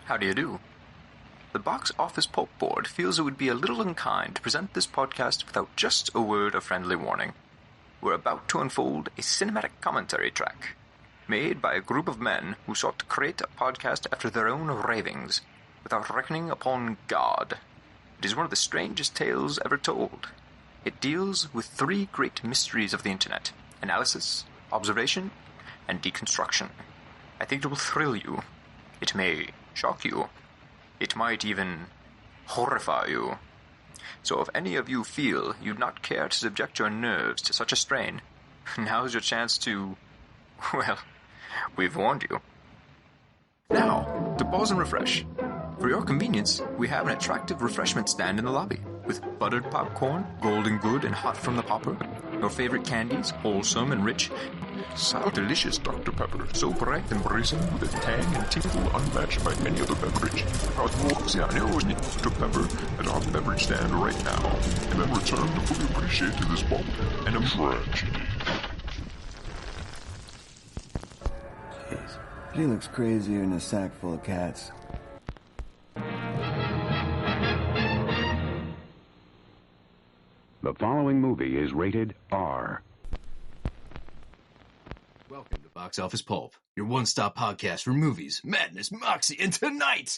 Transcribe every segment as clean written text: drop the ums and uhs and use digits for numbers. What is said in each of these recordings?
How do you do? The Box Office Pulp Board feels it would be a little unkind to present this podcast without just a word of friendly warning. We're about to unfold a cinematic commentary track, made by a group of men who sought to create a podcast after their own ravings, without reckoning upon God. It is one of the strangest tales ever told. It deals with three great mysteries of the internet: analysis, observation, and deconstruction. I think it will thrill you. It may shock you. It might even horrify you. So if any of you feel you'd not care to subject your nerves to such a strain, now's your chance to, well, we've warned you. Now, to pause and refresh. For your convenience, we have an attractive refreshment stand in the lobby, with buttered popcorn, golden good and hot from the popper, your favorite candies, wholesome and rich. So delicious, Dr. Pepper, so bright and brazen, with a tang and tingle unmatched by any other beverage. Dr. Pepper at our beverage stand right now, and then return to fully appreciate this pulp and a tragedy. Jeez, she looks crazier in a sack full of cats. The following movie is rated R. Welcome to Box Office Pulp, your one-stop podcast for movies, madness, moxie, and tonight,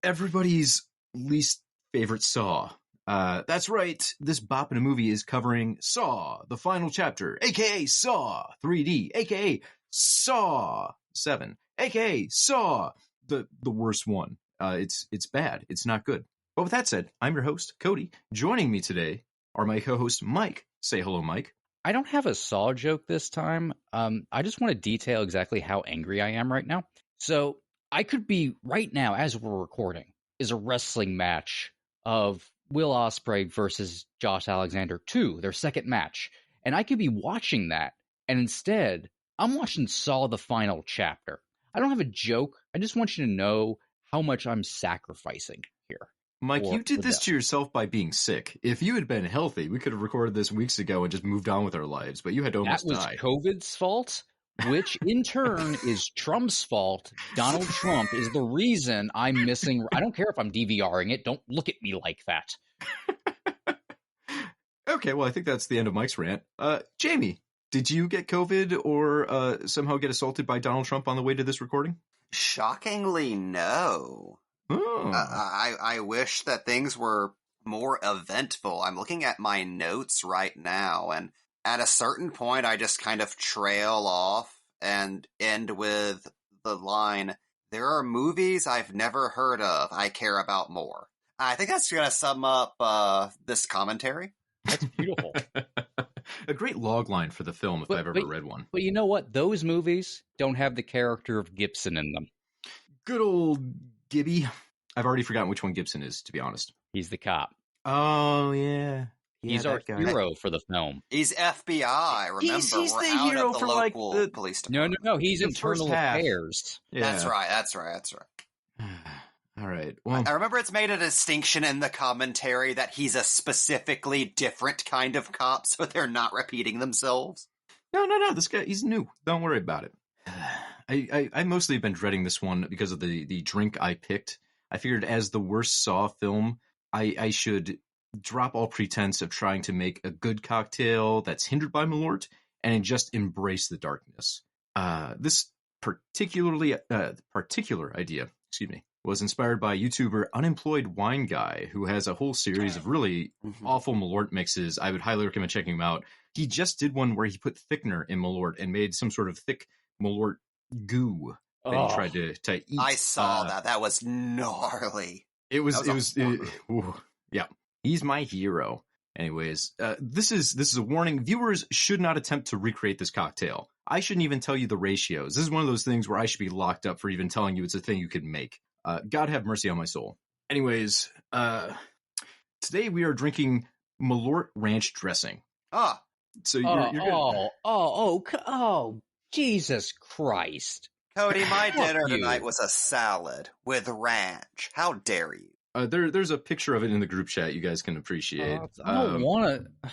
everybody's least favorite Saw. That's right, this bop in a movie is covering Saw, the final chapter, aka Saw 3D, aka Saw 7, aka Saw, the worst one. It's bad. It's not good. But with that said, I'm your host, Cody. Joining me today are my co-host, Mike. Say hello, Mike. I don't have a Saw joke this time. I just want to detail exactly how angry I am right now. So I could be right now, as we're recording, is a wrestling match of Will Ospreay versus Josh Alexander 2, their second match. And I could be watching that, and instead, I'm watching Saw the final chapter. I don't have a joke. I just want you to know how much I'm sacrificing here. Mike, you did this to yourself by being sick. If you had been healthy, we could have recorded this weeks ago and just moved on with our lives, but you had to almost die. That was COVID's fault, which in turn is Trump's fault. Donald Trump is the reason I'm missing. I don't care if I'm DVRing it. Don't look at me like that. Okay, well, I think that's the end of Mike's rant. Jamie, did you get COVID or somehow get assaulted by Donald Trump on the way to this recording? Shockingly, no. Oh. I wish that things were more eventful. I'm looking at my notes right now, and at a certain point, I just kind of trail off and end with the line, "There are movies I've never heard of I care about more." I think that's going to sum up this commentary. That's beautiful. A great log line for the film if I've ever read one. But you know what? Those movies don't have the character of Gibson in them. Good old Gibby. I've already forgotten which one Gibson is, to be honest. He's the cop. Oh, yeah. He's our hero for the film. He's FBI, remember? He's we're the out hero of the for, local like, the... police department. No. He's The internal first half. affairs. Yeah. That's right. All right. Well, I remember it's made a distinction in the commentary that he's a specifically different kind of cop, so they're not repeating themselves. No. This guy, he's new. Don't worry about it. I mostly have been dreading this one because of the drink I picked. I figured as the worst Saw film, I should drop all pretense of trying to make a good cocktail that's hindered by Malort and just embrace the darkness. This particular idea, was inspired by YouTuber Unemployed Wine Guy, who has a whole series of really awful Malort mixes. I would highly recommend checking him out. He just did one where he put thickener in Malort and made some sort of thick Malort goo that he tried to eat. I saw that. That was gnarly. Yeah. He's my hero. Anyways, this is a warning. Viewers should not attempt to recreate this cocktail. I shouldn't even tell you the ratios. This is one of those things where I should be locked up for even telling you it's a thing you could make. God have mercy on my soul. Anyways, today we are drinking Malort Ranch dressing. So you're Oh, Jesus Christ. Cody, my dinner tonight was a salad with ranch. How dare you? There's a picture of it in the group chat you guys can appreciate. I don't want to.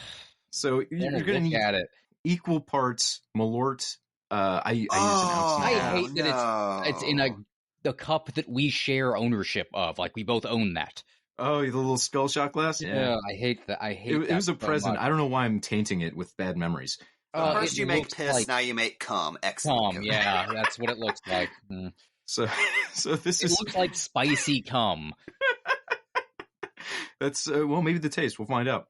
So you're going to need at it. Equal parts Malort. I use an ounce and a half. I hate that it's in a the cup that we share ownership of. Like, we both own that. Oh, the little skull shot glass? Yeah, I hate that. It was a present. I don't know why I'm tainting it with bad memories. First you make piss, like now you make cum. Excellent. cum. Yeah, that's what it looks like. So this It looks like spicy cum. That's well, maybe the taste. We'll find out.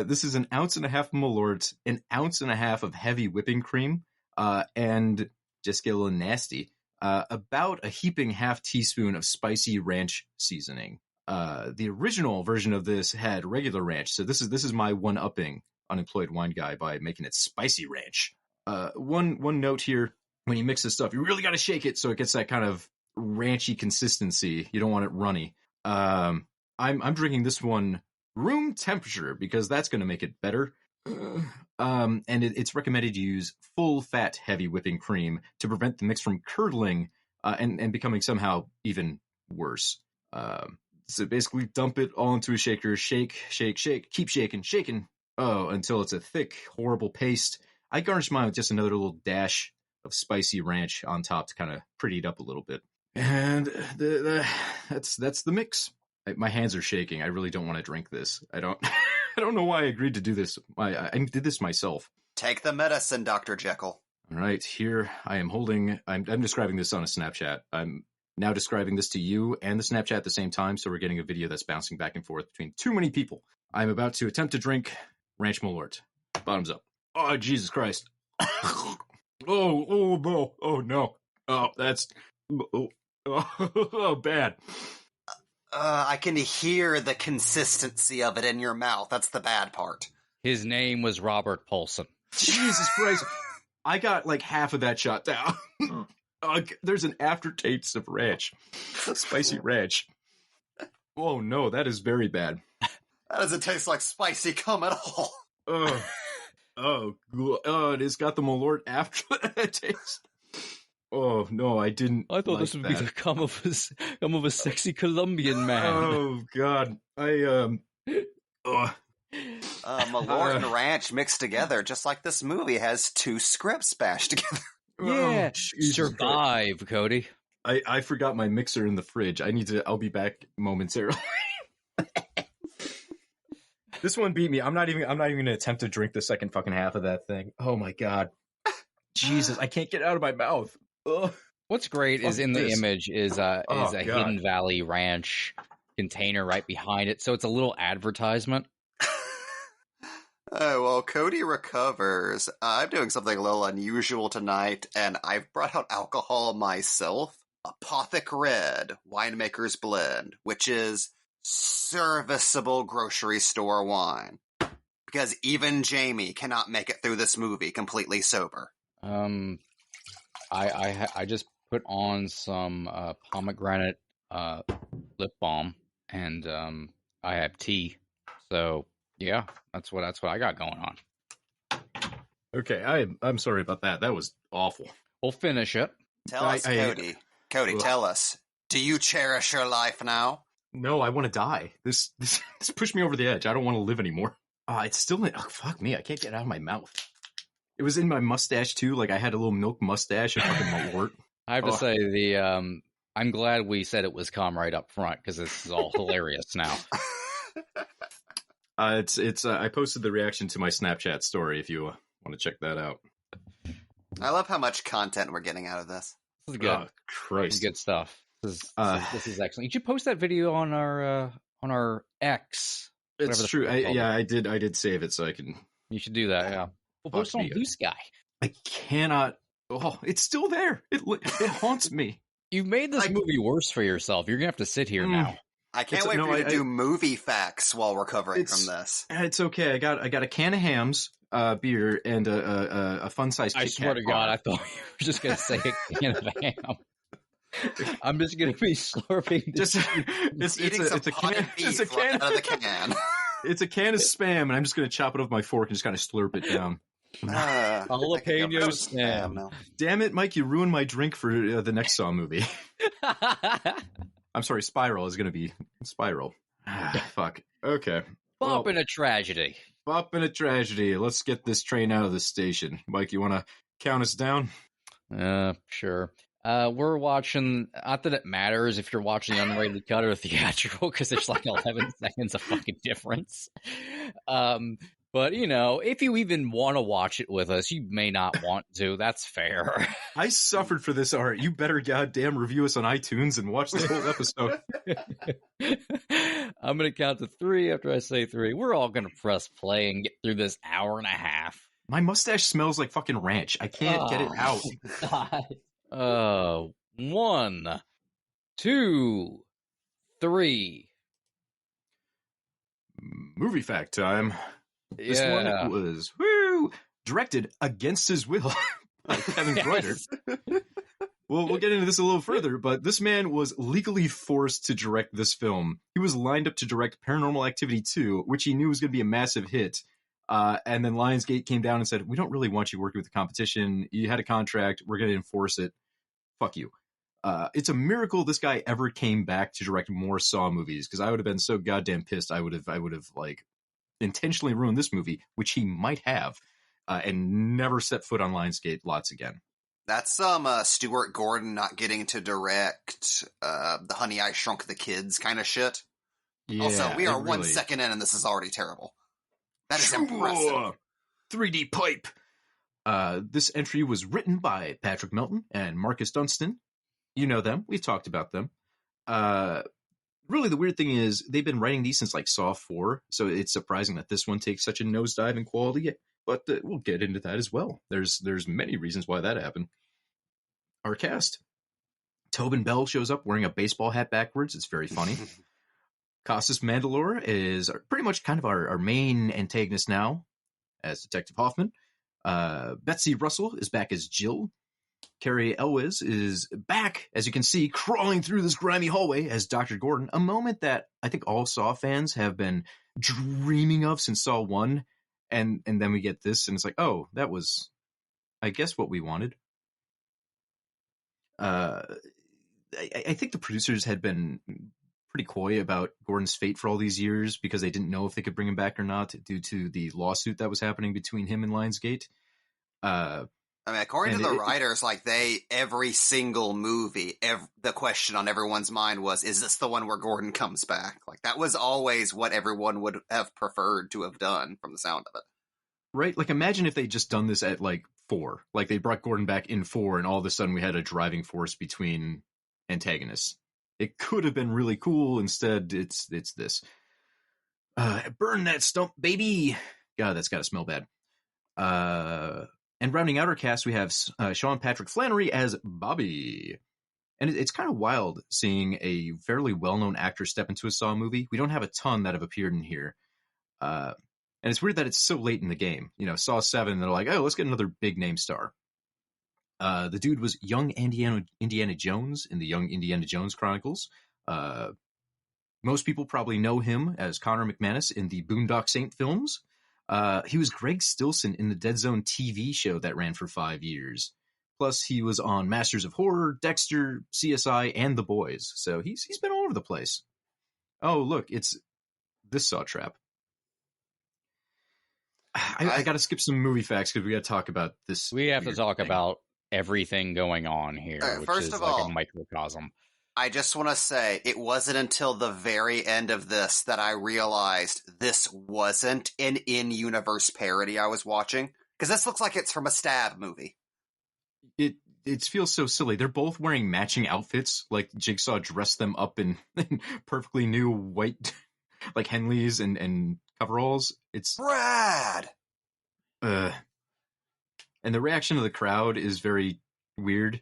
This is 1.5 ounces of Malort, 1.5 ounces of heavy whipping cream, and just get a little nasty. About a heaping half teaspoon of spicy ranch seasoning. The original version of this had regular ranch, so this is my one-upping unemployed wine guy by making it spicy ranch. One note here: when you mix this stuff, you really got to shake it so it gets that kind of ranchy consistency. You don't want it runny. I'm drinking this one room temperature because that's going to make it better. And it's recommended you use full fat heavy whipping cream to prevent the mix from curdling and becoming somehow even worse. So basically dump it all into a shaker, shake, keep shaking, until it's a thick, horrible paste. I garnish mine with just another little dash of spicy ranch on top to kind of pretty it up a little bit. And that's the mix. My hands are shaking. I really don't want to drink this. I don't know why I agreed to do this. I did this myself. Take the medicine, Dr. Jekyll. All right, here I am holding. I'm describing this on a Snapchat. I'm now describing this to you and the Snapchat at the same time, so we're getting a video that's bouncing back and forth between too many people. I'm about to attempt to drink Ranch Malort. Bottoms up. Oh, Jesus Christ. Oh, no. Oh, no. Oh, that's... Oh, bad. I can hear the consistency of it in your mouth. That's the bad part. His name was Robert Paulson. Jesus Christ. I got like half of that shot down. There's an aftertaste of ranch. Spicy ranch. Oh, no, that is very bad. That doesn't taste like spicy cum at all. It has got the Malort after that taste. Oh, no, I didn't. I thought this would be the cum of a sexy Colombian man. Oh, God. Malort and ranch mixed together, just like this movie has two scripts bashed together. Yeah, survive, Christ. Cody. I forgot my mixer in the fridge. I'll be back momentarily. This one beat me. I'm not even going to attempt to drink the second fucking half of that thing. Oh my God. Jesus, I can't get it out of my mouth. Ugh. What's great is in the image is a God. Hidden Valley Ranch container right behind it. So it's a little advertisement. Well, Cody recovers. I'm doing something a little unusual tonight, and I've brought out alcohol myself. Apothic Red Winemaker's Blend, which is serviceable grocery store wine. Because even Jamie cannot make it through this movie completely sober. I just put on some pomegranate lip balm, and I have tea. So yeah, that's what I got going on. Okay, I'm sorry about that. That was awful. We'll finish it. Tell us, Cody. Cody, tell us. Do you cherish your life now? No, I want to die. This pushed me over the edge. I don't want to live anymore. It's still in... Oh, fuck me. I can't get it out of my mouth. It was in my mustache, too. Like, I had a little milk mustache and fucking Malort. I have to say, I'm glad we said it was calm right up front, because this is all hilarious now. I posted the reaction to my Snapchat story if you want to check that out. I love how much content we're getting out of this. This is good. Oh, Christ. This is good stuff. This is excellent. You should post that video on our X. It's true. I did save it so I can. You should do that. Yeah. We'll post on Blue Sky. I cannot. Oh, it's still there. It haunts me. You've made this movie worse for yourself. You're gonna have to sit here now. I can't wait for you to do movie facts while recovering from this. It's okay. I got a can of Hams, beer, and a fun size. I swear to God, I thought you were just gonna say a can of ham. I'm just gonna be slurping. It's a can out of the can. It's a can of Spam, and I'm just gonna chop it off my fork and just kind of slurp it down. Jalapeno Spam. Damn it, Mike! You ruined my drink for the next Saw movie. I'm sorry. Spiral is gonna be Spiral. Fuck. Okay. Bop in a tragedy. Bop in a tragedy. Let's get this train out of the station. Mike, you want to count us down? Sure. We're watching, not that it matters if you're watching the unrated cut or theatrical, because there's like 11 seconds of fucking difference. But, you know, if you even want to watch it with us, you may not want to. That's fair. I suffered for this art. You better goddamn review us on iTunes and watch this whole episode. I'm going to count to 3 after I say 3. We're all going to press play and get through this hour and a half. My mustache smells like fucking ranch. I can't get it out. God. 1, 2, 3. Movie fact time. This Yeah. one was directed against his will by Kevin Breuder. Well, we'll get into this a little further, but this man was legally forced to direct this film. He was lined up to direct Paranormal Activity 2, which he knew was going to be a massive hit. And then Lionsgate came down and said, we don't really want you working with the competition. You had a contract. We're going to enforce it. Fuck you. It's a miracle this guy ever came back to direct more Saw movies, because I would have been so goddamn pissed. I would have like intentionally ruined this movie, which he might have, and never set foot on Lionsgate lots again. That's Stuart Gordon not getting to direct the Honey, I Shrunk the Kids kind of shit. Yeah, also, we are really... 1 second in and this is already terrible. That is impressive. 3D pipe. This entry was written by Patrick Melton and Marcus Dunstan. You know them. We've talked about them. Really, the weird thing is they've been writing these since like Saw 4, so it's surprising that this one takes such a nosedive in quality, but we'll get into that as well. There's many reasons why that happened. Our cast. Tobin Bell shows up wearing a baseball hat backwards. It's very funny. Costas Mandylor is pretty much kind of our main antagonist now as Detective Hoffman. Betsy Russell is back as Jill. Cary Elwes is back, as you can see, crawling through this grimy hallway as Dr. Gordon, a moment that I think all Saw fans have been dreaming of since Saw 1, and then we get this, and it's like, oh, that was, I guess, what we wanted. I think the producers had been pretty coy about Gordon's fate for all these years because they didn't know if they could bring him back or not due to the lawsuit that was happening between him and Lionsgate. I mean, according to the writers, like every single movie, the question on everyone's mind was, is this the one where Gordon comes back? Like that was always what everyone would have preferred to have done from the sound of it. Right? Like imagine if they'd just done this at like 4, like they brought Gordon back in 4 and all of a sudden we had a driving force between antagonists. It could have been really cool. Instead, it's this. Burn that stump, baby. God, that's got to smell bad. And rounding out our cast, we have Sean Patrick Flannery as Bobby. And it's kind of wild seeing a fairly well-known actor step into a Saw movie. We don't have a ton that have appeared in here. And it's weird that it's so late in the game. You know, Saw 7, they're like, oh, let's get another big-name star. The dude was young Indiana Jones in the Young Indiana Jones Chronicles. Most people probably know him as Connor McManus in the Boondock Saint films. He was Greg Stilson in the Dead Zone TV show that ran for 5 years. Plus, he was on Masters of Horror, Dexter, CSI, and The Boys. So he's been all over the place. Oh, look, it's this Saw trap. I got to skip some movie facts because we got to talk about this. We have to talk about everything going on here, which first is of like all, a microcosm. I just want to say, it wasn't until the very end of this that I realized this wasn't an in-universe parody I was watching. Because this looks like it's from a Stab movie. It feels so silly. They're both wearing matching outfits, like Jigsaw dressed them up in perfectly new white, like Henleys and coveralls. It's Brad! And the reaction of the crowd is very weird.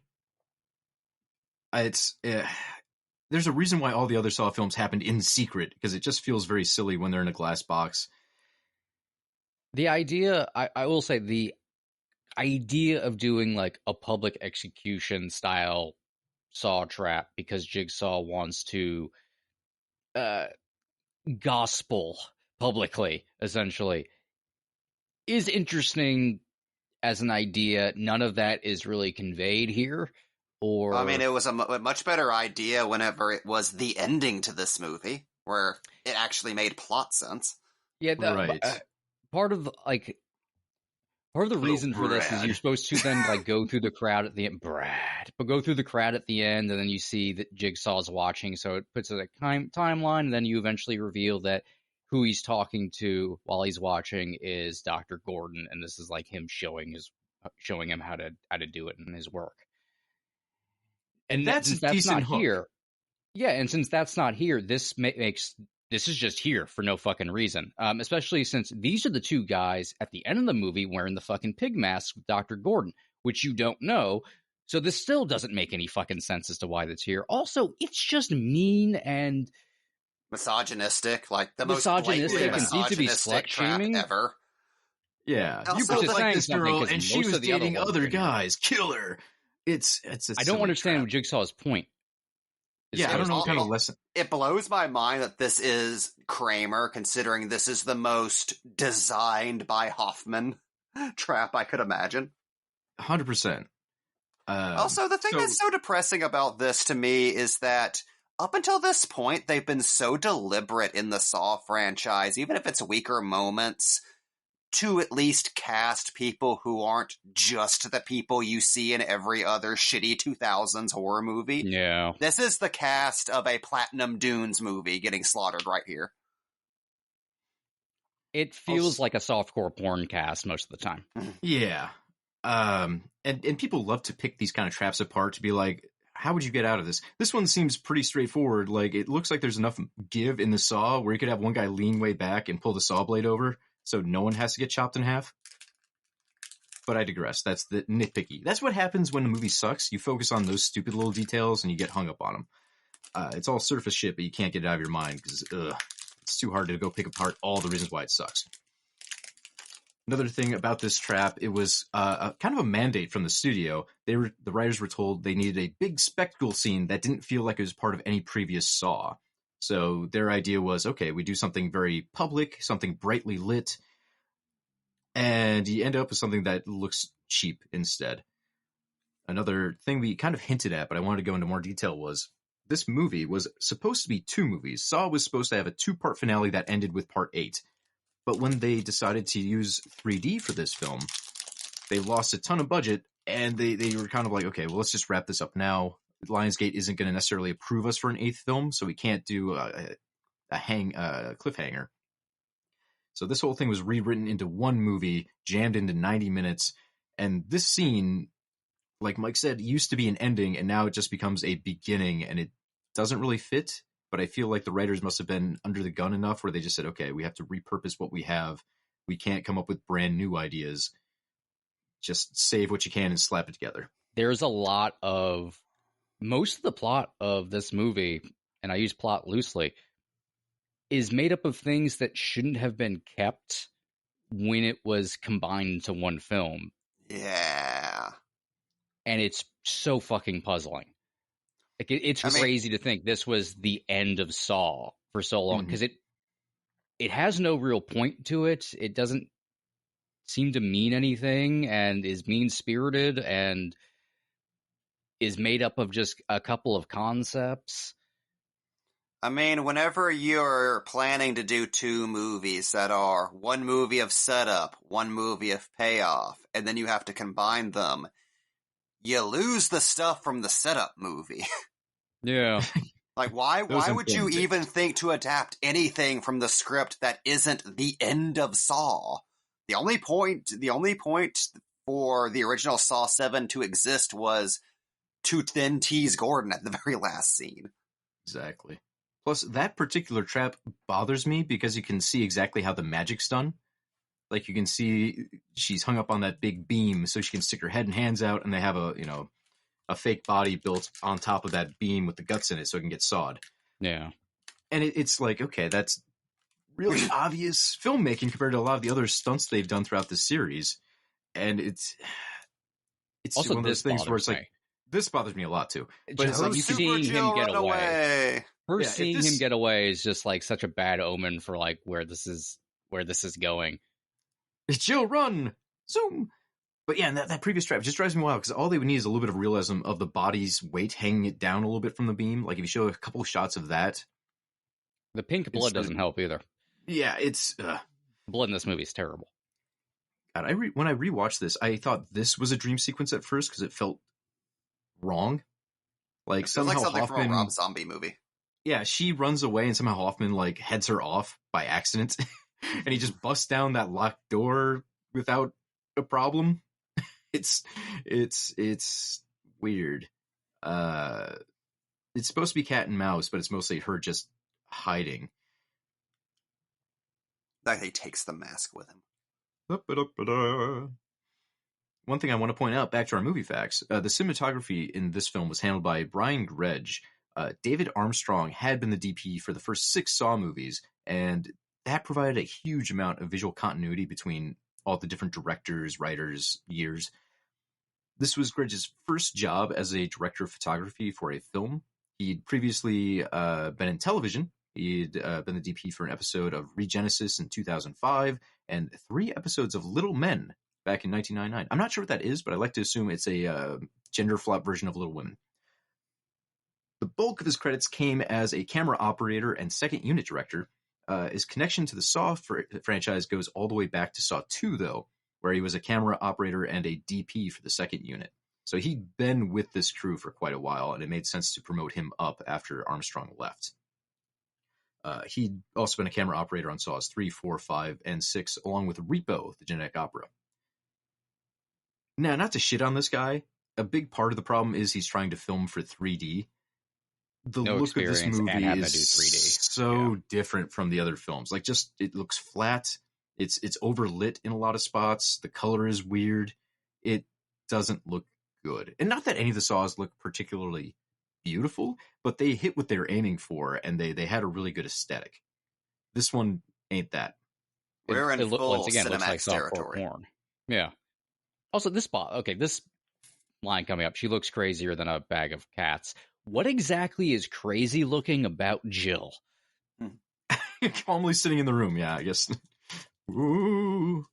There's a reason why all the other Saw films happened in secret, because it just feels very silly when they're in a glass box. The idea, I will say, the idea of doing like a public execution style Saw trap because Jigsaw wants to gospel publicly, essentially, is interesting as an idea. None of that is really conveyed here. Or, I mean, it was a much better idea whenever it was the ending to this movie, where it actually made plot sense. Yeah, right. Part of, like, Part of the Hello, reason for this is Brad. you're supposed to then like go through the crowd at the end, but go through the crowd at the end, and then you see that Jigsaw's watching, so it puts a timeline, and then you eventually reveal that who he's talking to while he's watching is Dr. Gordon, and this is like him showing him how to do it in his work. And That's a decent hook. Here, yeah, and since that's not here, this makes this is just here for no fucking reason. Especially since these are the two guys at the end of the movie wearing the fucking pig masks with Dr. Gordon, which you don't know. So this still doesn't make any fucking sense as to why that's here. Also, it's just mean and misogynistic, like the most misogynistic blatantly and seems to be misogynistic trap slut-shaming. ever. Yeah, Also, you both like like this saying something girl, 'cause and she most was of the other dating ones other didn't. guys. Kill her. It's a I don't silly understand trap. Jigsaw's point. Yeah, I don't know what kind of lesson. It blows my mind that this is Kramer, considering this is the most designed by Hoffman trap I could imagine. 100%. Also, the thing that's so depressing about this to me is that up until this point, they've been so deliberate in the Saw franchise, even if it's weaker moments, to at least cast people who aren't just the people you see in every other shitty 2000s horror movie. Yeah. This is the cast of a Platinum Dunes movie getting slaughtered right here. It feels like a softcore porn cast most of the time. Yeah. And people love to pick these kind of traps apart to be like, how would you get out of this? This one seems pretty straightforward. Like, it looks like there's enough give in the saw where you could have one guy lean way back and pull the saw blade over so no one has to get chopped in half. But I digress. That's the nitpicky. That's what happens when a movie sucks. You focus on those stupid little details and you get hung up on them. It's all surface shit, but you can't get it out of your mind because it's too hard to go pick apart all the reasons why it sucks. Another thing about this trap, it was kind of a mandate from the studio. The writers were told they needed a big spectacle scene that didn't feel like it was part of any previous Saw. So their idea was, okay, we do something very public, something brightly lit, and you end up with something that looks cheap instead. Another thing we kind of hinted at, but I wanted to go into more detail, was this movie was supposed to be 2 movies. Saw was supposed to have a 2-part finale that ended with part 8. But when they decided to use 3D for this film, they lost a ton of budget, and they were kind of like, okay, well, let's just wrap this up now. Lionsgate isn't going to necessarily approve us for an 8th film, so we can't do a cliffhanger. So this whole thing was rewritten into one movie, jammed into 90 minutes, and this scene, like Mike said, used to be an ending, and now it just becomes a beginning, and it doesn't really fit. But I feel like the writers must have been under the gun enough where they just said, okay, we have to repurpose what we have. We can't come up with brand new ideas. Just save what you can and slap it together. There's a lot of... Most of the plot of this movie, and I use plot loosely, is made up of things that shouldn't have been kept when it was combined into one film. Yeah. And it's so fucking puzzling. Like it's crazy to think this was the end of Saw for so long, because it has no real point to it. It doesn't seem to mean anything, and is mean-spirited, and is made up of just a couple of concepts. I mean, whenever you're planning to do 2 movies that are one movie of setup, one movie of payoff, and then you have to combine them, you lose the stuff from the setup movie. Yeah. Like, why would you even think to adapt anything from the script that isn't the end of Saw? The only point for the original Saw 7 to exist was to then tease Gordon at the very last scene. Exactly. Plus, that particular trap bothers me because you can see exactly how the magic's done. Like, you can see she's hung up on that big beam so she can stick her head and hands out, and they have a fake body built on top of that beam with the guts in it so it can get sawed. Yeah. And it's like, okay, that's really obvious filmmaking compared to a lot of the other stunts they've done throughout the series. And it's also one of those things where it's like, this bothers me a lot too. But it's like, seeing him get away. Seeing him get away is just like such a bad omen for like where this is going. Jill, run! Zoom! But yeah, and that previous trap just drives me wild because all they would need is a little bit of realism of the body's weight hanging it down a little bit from the beam. Like if you show a couple of shots of that. The pink blood doesn't help either. Yeah, it's... blood in this movie is terrible. God, when I rewatched this, I thought this was a dream sequence at first because it felt wrong. Like It feels somehow like something Hoffman, from a Rob Zombie movie. yeah, she runs away and somehow Hoffman like heads her off by accident, and he just busts down that locked door without a problem. It's weird. It's supposed to be cat and mouse, but it's mostly her just hiding. That he takes the mask with him. One thing I want to point out, back to our movie facts, the cinematography in this film was handled by Brian Gredge. David Armstrong had been the DP for the first 6 Saw movies, and that provided a huge amount of visual continuity between all the different directors, writers, years. This was Gredge's first job as a director of photography for a film. He'd previously been in television. He'd been the DP for an episode of Regenesis in 2005 and 3 episodes of Little Men back in 1999. I'm not sure what that is, but I like to assume it's a gender flop version of Little Women. The bulk of his credits came as a camera operator and second unit director. His connection to the Saw franchise goes all the way back to Saw 2, though, where he was a camera operator and a DP for the second unit. So he'd been with this crew for quite a while, and it made sense to promote him up after Armstrong left. He'd also been a camera operator on Saws 3, 4, 5, and 6, along with Repo, the genetic opera. Now, not to shit on this guy, a big part of the problem is he's trying to film for 3D. The No look of this experience and movie having is to do 3D. so different from the other films. Like, just, it looks flat. It's overlit in a lot of spots. The color is weird. It doesn't look good. And not that any of the Saws look particularly beautiful, but they hit what they were aiming for, and they had a really good aesthetic. This one ain't that. We're in full once again, looks like Cinemax softcore territory. porn. Yeah. Also, this line coming up, she looks crazier than a bag of cats. What exactly is crazy looking about Jill? Calmly sitting in the room, yeah, I guess. Ooh.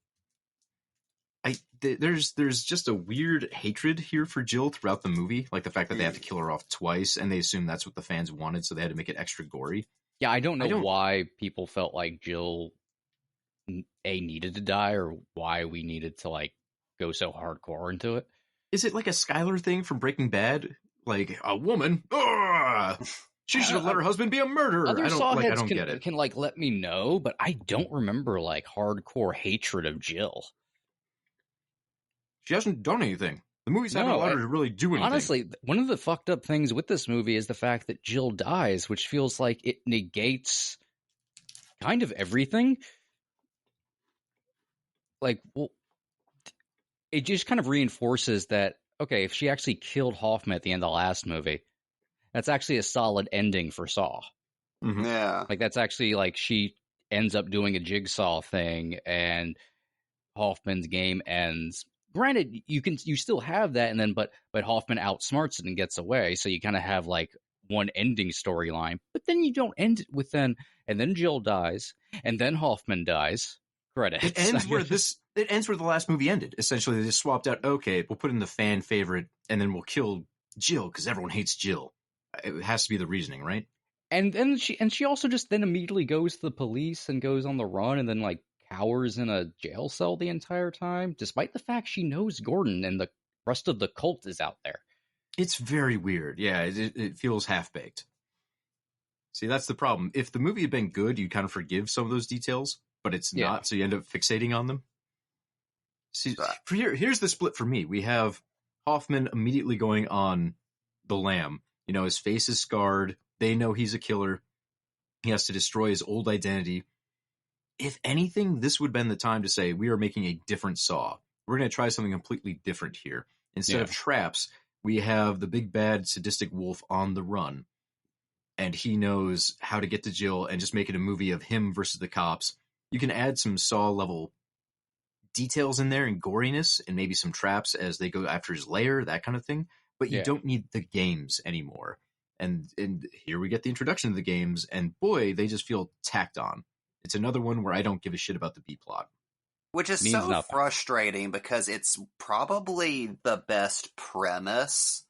There's just a weird hatred here for Jill throughout the movie, like the fact that they have to kill her off twice, and they assume that's what the fans wanted, so they had to make it extra gory. Yeah, I don't know why people felt like Jill needed to die, or why we needed to like go so hardcore into it. Is it like a Skylar thing from Breaking Bad? Like, a woman? She should have let her husband be a murderer. Other Sawheads I don't get it. Can like let me know, but I don't remember like hardcore hatred of Jill. She hasn't done anything. The movies haven't allowed her to really do anything. Honestly, one of the fucked up things with this movie is the fact that Jill dies, which feels like it negates kind of everything. Like, well, it just kind of reinforces that, okay, if she actually killed Hoffman at the end of the last movie, that's actually a solid ending for Saw. Mm-hmm. Yeah. Like, that's actually like she ends up doing a Jigsaw thing and Hoffman's game ends. Granted, you still have that, and then but Hoffman outsmarts it and gets away, so you kind of have like one ending storyline. But then you don't end it with and then Jill dies, and then Hoffman dies. Credits. It ends where the last movie ended. Essentially, they just swapped out. Okay, we'll put in the fan favorite, and then we'll kill Jill because everyone hates Jill. It has to be the reasoning, right? And then she also just then immediately goes to the police and goes on the run, and then like cowers in a jail cell the entire time, despite the fact she knows Gordon and the rest of the cult is out there. It's very weird. Yeah, it feels half-baked. See, that's the problem. If the movie had been good, you'd kind of forgive some of those details, but it's not, so you end up fixating on them. See, here's the split for me. We have Hoffman immediately going on the lam. You know, his face is scarred. They know he's a killer. He has to destroy his old identity. If anything, this would have been the time to say, we are making a different Saw. We're going to try something completely different here. Instead of traps, we have the big bad sadistic wolf on the run. And he knows how to get to Jill and just make it a movie of him versus the cops. You can add some Saw-level details in there and goriness and maybe some traps as they go after his lair, that kind of thing. But you don't need the games anymore. And here we get the introduction of the games, and boy, they just feel tacked on. It's another one where I don't give a shit about the B-plot. Which is so frustrating because it's probably the best premise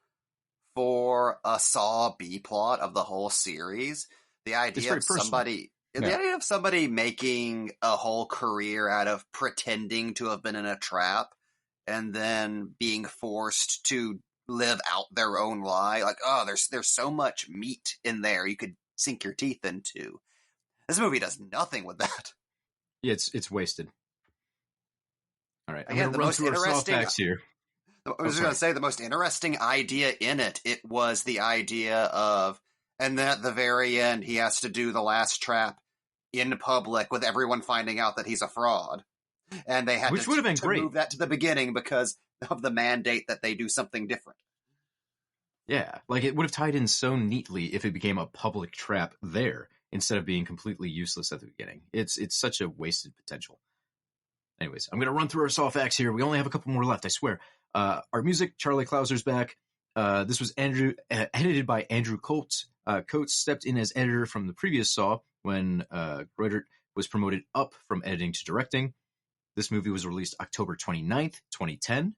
for a Saw B-plot of the whole series. The idea of somebody The idea of somebody making a whole career out of pretending to have been in a trap and then being forced to live out their own lie, like, oh, there's so much meat in there you could sink your teeth into. This movie does nothing with that. Yeah, it's wasted. All right, Again, I'm going to run through our soft facts here. I was just going to say, the most interesting idea in it was the idea of, and then at the very end, he has to do the last trap in public with everyone finding out that he's a fraud. And they had Which would have been great. Move that to the beginning because of the mandate that they do something different. Yeah, like it would have tied in so neatly if it became a public trap there instead of being completely useless at the beginning. It's such a wasted potential. Anyways, I'm going to run through our soft facts here. We only have a couple more left, I swear. Our music, Charlie Clouser's back. This was edited by Andrew Coates. Coates stepped in as editor from the previous Saw when Greutert was promoted up from editing to directing. This movie was released October 29th, 2010.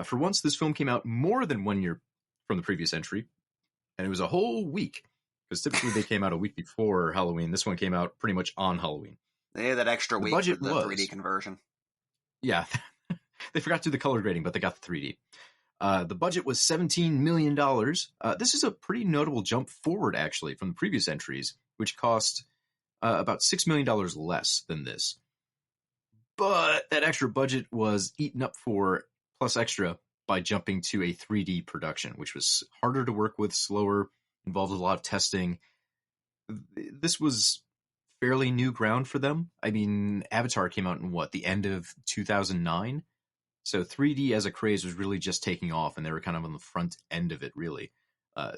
For once, this film came out more than 1 year from the previous entry, and it was a whole week, because typically they came out a week before Halloween. This one came out pretty much on Halloween. They had that extra week for the 3D conversion. Yeah, they forgot to do the color grading, but they got the 3D. The budget was $17 million. This is a pretty notable jump forward, actually, from the previous entries, which cost about $6 million less than this. But that extra budget was eaten up for, plus extra, by jumping to a 3D production, which was harder to work with, slower, involved a lot of testing. This was fairly new ground for them. I mean, Avatar came out in the end of 2009? So 3D as a craze was really just taking off, and they were kind of on the front end of it, really.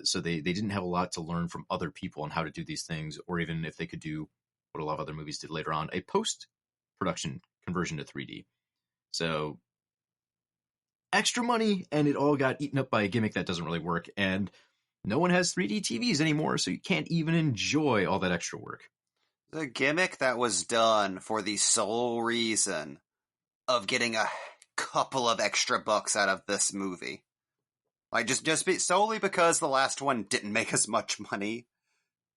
So they didn't have a lot to learn from other people on how to do these things, or even if they could do what a lot of other movies did later on, a post-production conversion to 3D. So extra money, and it all got eaten up by a gimmick that doesn't really work, and no one has 3D TVs anymore, so you can't even enjoy all that extra work. The gimmick that was done for the sole reason of getting a couple of extra bucks out of this movie. Like, solely because the last one didn't make as much money,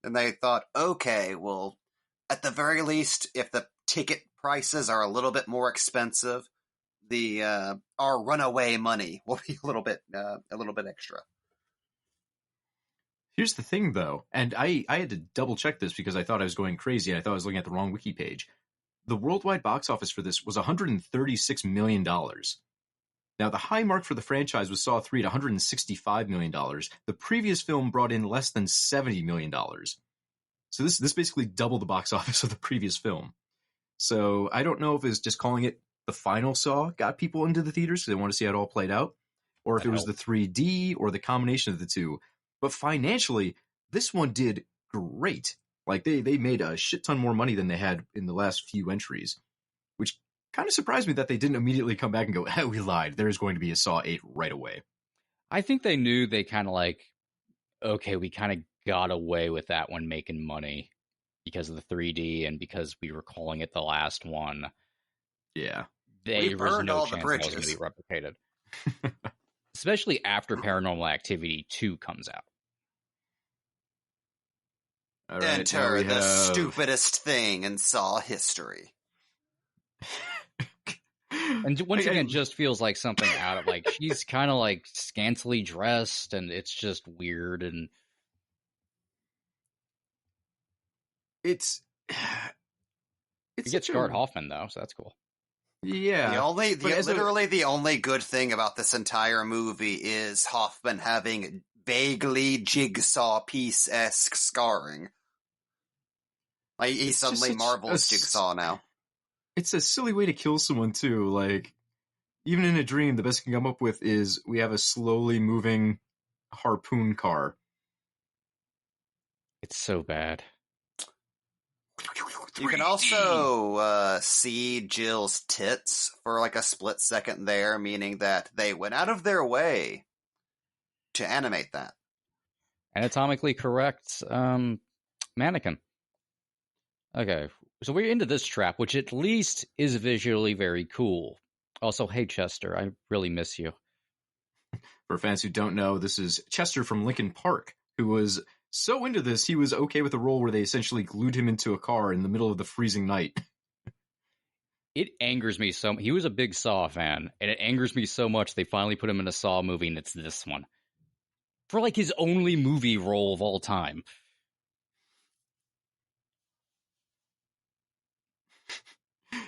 and they thought, okay, well, at the very least, if the ticket prices are a little bit more expensive, our runaway money will be a little bit extra. Here's the thing, though, and I had to double check this because I thought I was going crazy. And I thought I was looking at the wrong wiki page. The worldwide box office for this was $136 million. Now, the high mark for the franchise was Saw 3 at $165 million. The previous film brought in less than $70 million. So this basically doubled the box office of the previous film. So I don't know if it's just calling it the final Saw got people into the theaters because they want to see how it all played out, or if it was the 3D or the combination of the two. But financially, this one did great. Like, they made a shit ton more money than they had in the last few entries, which kind of surprised me that they didn't immediately come back and go, hey, we lied. There's going to be a Saw 8 right away. I think they knew they kind of okay, we kind of got away with that one making money because of the 3D and because we were calling it the last one. Yeah. There was no chance that was going to be replicated. Especially after Paranormal Activity 2 comes out. All right, enter the stupidest thing in Saw history. And once again, just feels like something out of, she's kind of scantily dressed, and it's just weird, and it's you get Scarlett Hoffman though, so that's cool. Yeah. Literally the only good thing about this entire movie is Hoffman having vaguely Jigsaw piece-esque scarring. Like, he suddenly marvels Jigsaw now. It's a silly way to kill someone, too. Like, even in a dream, the best I can come up with is we have a slowly moving harpoon car. It's so bad. You can also see Jill's tits for a split second there, meaning that they went out of their way to animate that. Anatomically correct mannequin. Okay, so we're into this trap, which at least is visually very cool. Also, hey, Chester, I really miss you. For fans who don't know, this is Chester from Linkin Park, who was so into this, he was okay with a role where they essentially glued him into a car in the middle of the freezing night. It angers me so. He was a big Saw fan, and it angers me so much they finally put him in a Saw movie, and it's this one for like his only movie role of all time.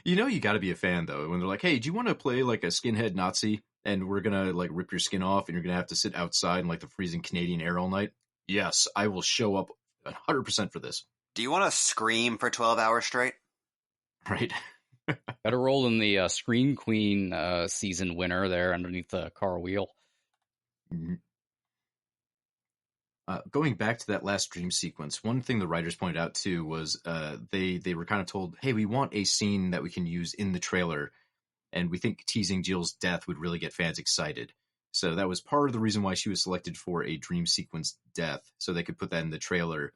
You know, you got to be a fan though when they're like, "Hey, do you want to play like a skinhead Nazi, and we're gonna like rip your skin off, and you're gonna have to sit outside in like the freezing Canadian air all night?" Yes, I will show up 100% for this. Do you want to scream for 12 hours straight? Right. Better role than the Scream Queen season winner there underneath the car wheel. Mm-hmm. Going back to that last dream sequence, one thing the writers pointed out too was they were kind of told, hey, we want a scene that we can use in the trailer, and we think teasing Jill's death would really get fans excited. So that was part of the reason why she was selected for a dream sequence death, so they could put that in the trailer,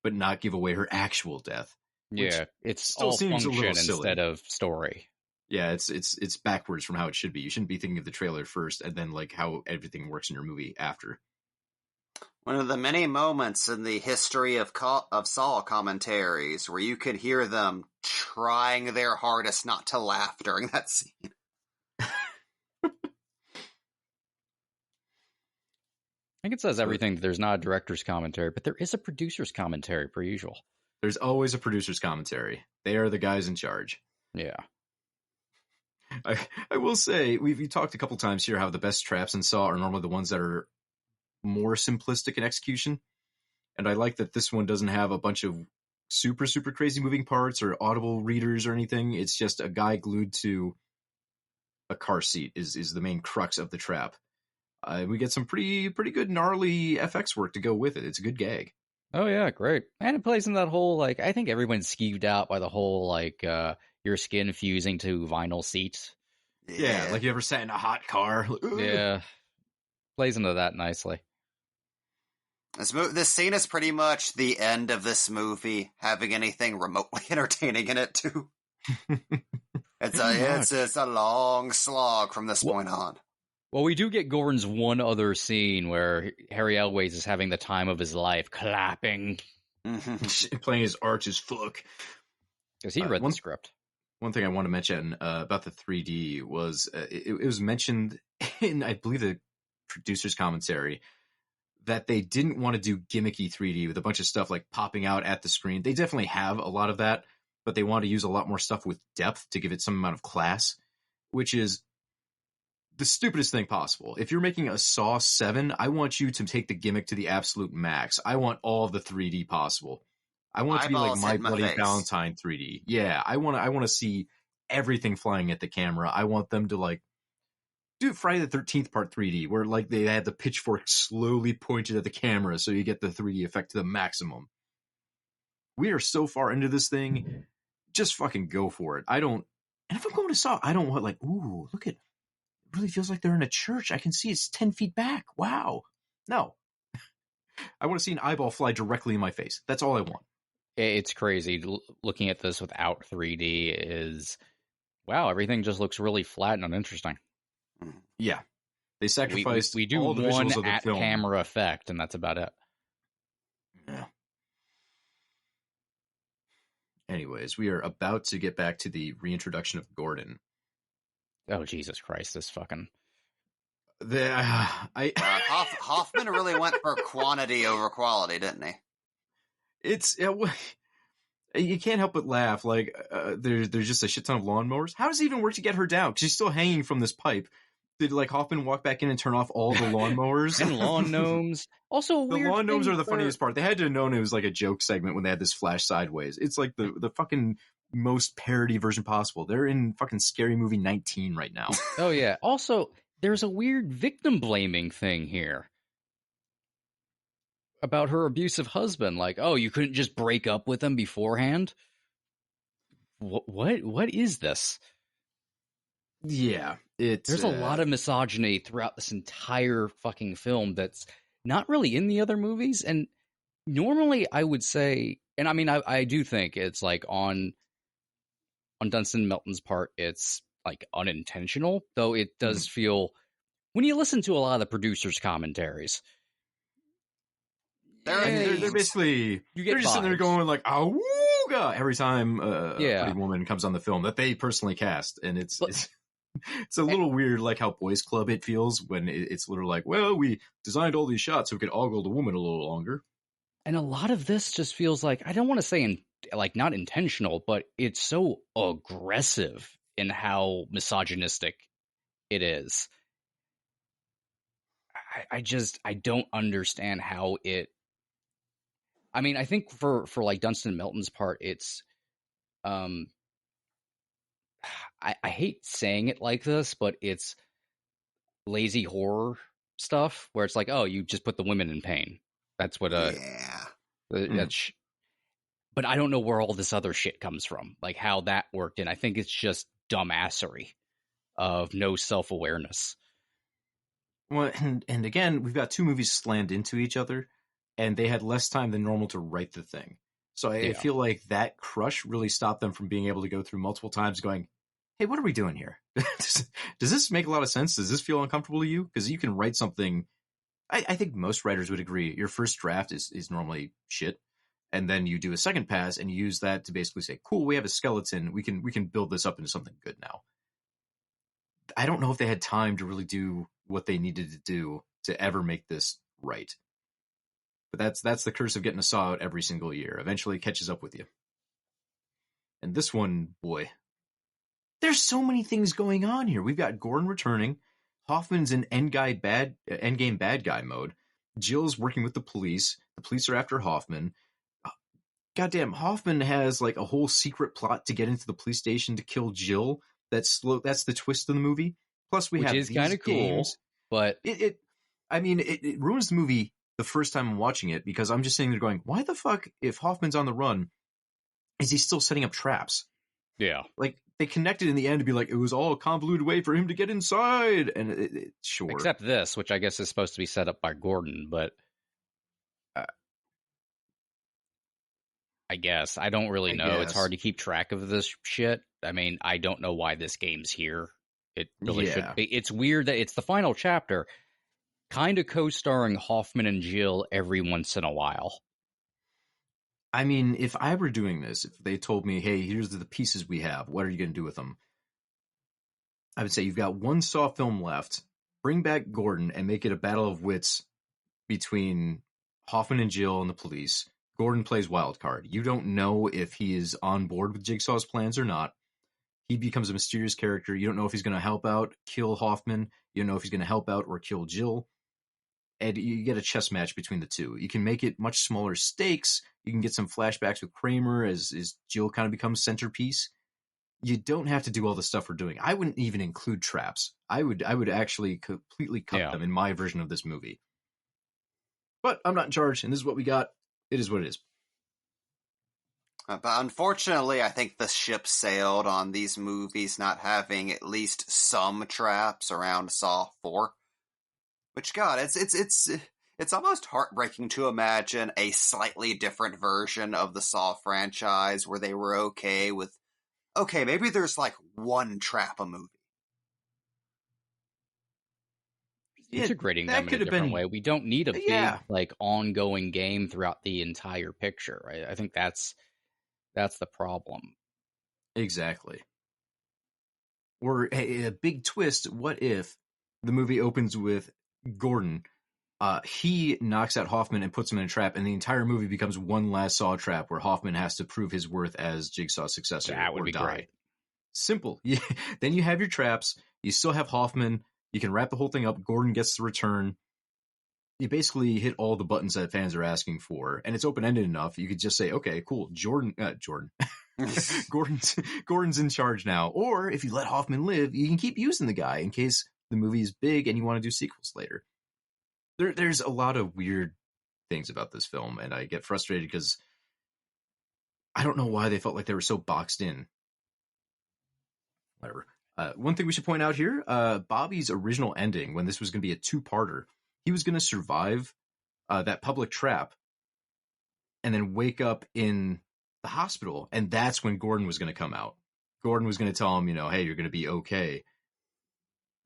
but not give away her actual death. Yeah, it's still all seems function a little silly. instead of story. Yeah, it's backwards from how it should be. You shouldn't be thinking of the trailer first and then like how everything works in your movie after. One of the many moments in the history of Saw commentaries where you could hear them trying their hardest not to laugh during that scene. I think it says everything that there's not a director's commentary, but there is a producer's commentary per usual. There's always a producer's commentary. They are the guys in charge. Yeah. I will say, we've talked a couple times here how the best traps in Saw are normally the ones that are more simplistic in execution. And I like that this one doesn't have a bunch of super, super crazy moving parts or audible readers or anything. It's just a guy glued to a car seat is the main crux of the trap. We get some pretty good gnarly FX work to go with it. It's a good gag. Oh yeah, great. And it plays in that whole, like, I think everyone's skeeved out by the whole, like, your skin fusing to vinyl seats. Yeah, like you ever sat in a hot car? Yeah. Plays into that nicely. This scene is pretty much the end of this movie having anything remotely entertaining in it too. It's a long slog from this point on. Well, we do get Gordon's one other scene where Cary Elwes is having the time of his life, clapping. Playing his arch as fuck. Because he read the script. One thing I want to mention about the 3D was it was mentioned in, I believe, the producer's commentary that they didn't want to do gimmicky 3D with a bunch of stuff like popping out at the screen. They definitely have a lot of that, but they want to use a lot more stuff with depth to give it some amount of class, which is the stupidest thing possible. If you're making a Saw 7, I want you to take the gimmick to the absolute max. I want all the 3D possible. I want it to be like My Bloody Valentine 3D. Yeah, I want to see everything flying at the camera. I want them to like do Friday the 13th part 3D, where like they had the pitchfork slowly pointed at the camera so you get the 3D effect to the maximum. We are so far into this thing. Just fucking go for it. And if I'm going to Saw, I don't want like, ooh, look at, it really feels like they're in a church. I can see it's 10 feet back. Wow. No. I want to see an eyeball fly directly in my face. That's all I want. It's crazy. Looking at this without 3D is, wow, everything just looks really flat and uninteresting. Yeah. They sacrificed we do all the one visuals of the film. at-camera effect, and that's about it. Yeah. Anyways, we are about to get back to the reintroduction of Gordon. Oh, Jesus Christ, this fucking... Hoffman really went for quantity over quality, didn't he? It's... you can't help but laugh. Like, there's just a shit ton of lawnmowers. How does it even work to get her down? Because she's still hanging from this pipe. Did, like, Hoffman walk back in and turn off all the lawnmowers? And lawn gnomes. Also, the lawn gnomes are the funniest part. They had to have known it was like a joke segment when they had this flash sideways. It's like the fucking most parody version possible. They're in fucking Scary Movie 19 right now. Oh, yeah. Also, there's a weird victim blaming thing here about her abusive husband. Like, oh, you couldn't just break up with him beforehand? What is this? Yeah. There's a lot of misogyny throughout this entire fucking film that's not really in the other movies. And normally I would say, and I mean, I do think it's like on Dunstan Melton's part, it's like unintentional, though it does feel, when you listen to a lot of the producers' commentaries, I mean, they're basically they're just sitting there going like "Awooga" every time a pretty woman comes on the film that they personally cast, and it's a little weird, like how Boys Club it feels when it's literally like, well, we designed all these shots so we could ogle the woman a little longer. And a lot of this just feels like, I don't want to say not intentional, but it's so aggressive in how misogynistic it is. I don't understand how it. I mean, I think for like Dunstan Melton's part, it's I hate saying it like this, but it's lazy horror stuff where it's like, oh, you just put the women in pain. That's what that's. But I don't know where all this other shit comes from, like how that worked, and I think it's just dumbassery of no self-awareness. Well, and again, we've got two movies slammed into each other, and they had less time than normal to write the thing. So I feel like that crush really stopped them from being able to go through multiple times going, hey, what are we doing here? Does this make a lot of sense? Does this feel uncomfortable to you? Because you can write something. I think most writers would agree. Your first draft is normally shit. And then you do a second pass and you use that to basically say, cool, we have a skeleton. We can build this up into something good now. I don't know if they had time to really do what they needed to do to ever make this right. But that's the curse of getting a Saw out every single year. Eventually it catches up with you. And this one, boy, there's so many things going on here. We've got Gordon returning. Hoffman's in endgame bad guy mode. Jill's working with the police. The police are after Hoffman. Goddamn, Hoffman has like a whole secret plot to get into the police station to kill Jill. That's the twist of the movie. Plus, which is kind of cool, but it ruins the movie the first time I'm watching it because I'm just sitting there going, why the fuck, if Hoffman's on the run, is he still setting up traps? Yeah, like they connected in the end to be like it was all a convoluted way for him to get inside, and sure, except this, which I guess is supposed to be set up by Gordon, but. I guess. I don't really know. It's hard to keep track of this shit. I mean, I don't know why this game's here. It really should be. It's weird that it's the final chapter, kind of co-starring Hoffman and Jill every once in a while. I mean, if I were doing this, if they told me, hey, here's the pieces we have, what are you going to do with them? I would say you've got one Saw film left. Bring back Gordon and make it a battle of wits between Hoffman and Jill and the police. Gordon plays wild card. You don't know if he is on board with Jigsaw's plans or not. He becomes a mysterious character. You don't know if he's going to help out, kill Hoffman. You don't know if he's going to help out or kill Jill. And you get a chess match between the two. You can make it much smaller stakes. You can get some flashbacks with Kramer as Jill kind of becomes centerpiece. You don't have to do all the stuff we're doing. I wouldn't even include traps. I would actually completely cut them in my version of this movie. But I'm not in charge, and this is what we got. It is what it is. But unfortunately, I think the ship sailed on these movies not having at least some traps around Saw 4. Which, God, it's almost heartbreaking to imagine a slightly different version of the Saw franchise where they were okay with, maybe there's like one trap a movie. Integrating them in a different way. We don't need a big, like, ongoing game throughout the entire picture, right? I think that's the problem. Exactly. Or a big twist, what if the movie opens with Gordon, he knocks out Hoffman and puts him in a trap, and the entire movie becomes one last Saw trap where Hoffman has to prove his worth as Jigsaw's successor. That would be great. Simple. Then you have your traps, you still have Hoffman, you can wrap the whole thing up. Gordon gets the return. You basically hit all the buttons that fans are asking for, and it's open-ended enough. You could just say, okay, cool, Jordan. Gordon's in charge now. Or if you let Hoffman live, you can keep using the guy in case the movie is big and you want to do sequels later. There's a lot of weird things about this film, and I get frustrated because I don't know why they felt like they were so boxed in. Whatever. One thing we should point out here, Bobby's original ending, when this was going to be a two-parter, he was going to survive that public trap and then wake up in the hospital, and that's when Gordon was going to come out. Gordon was going to tell him, hey, you're going to be okay.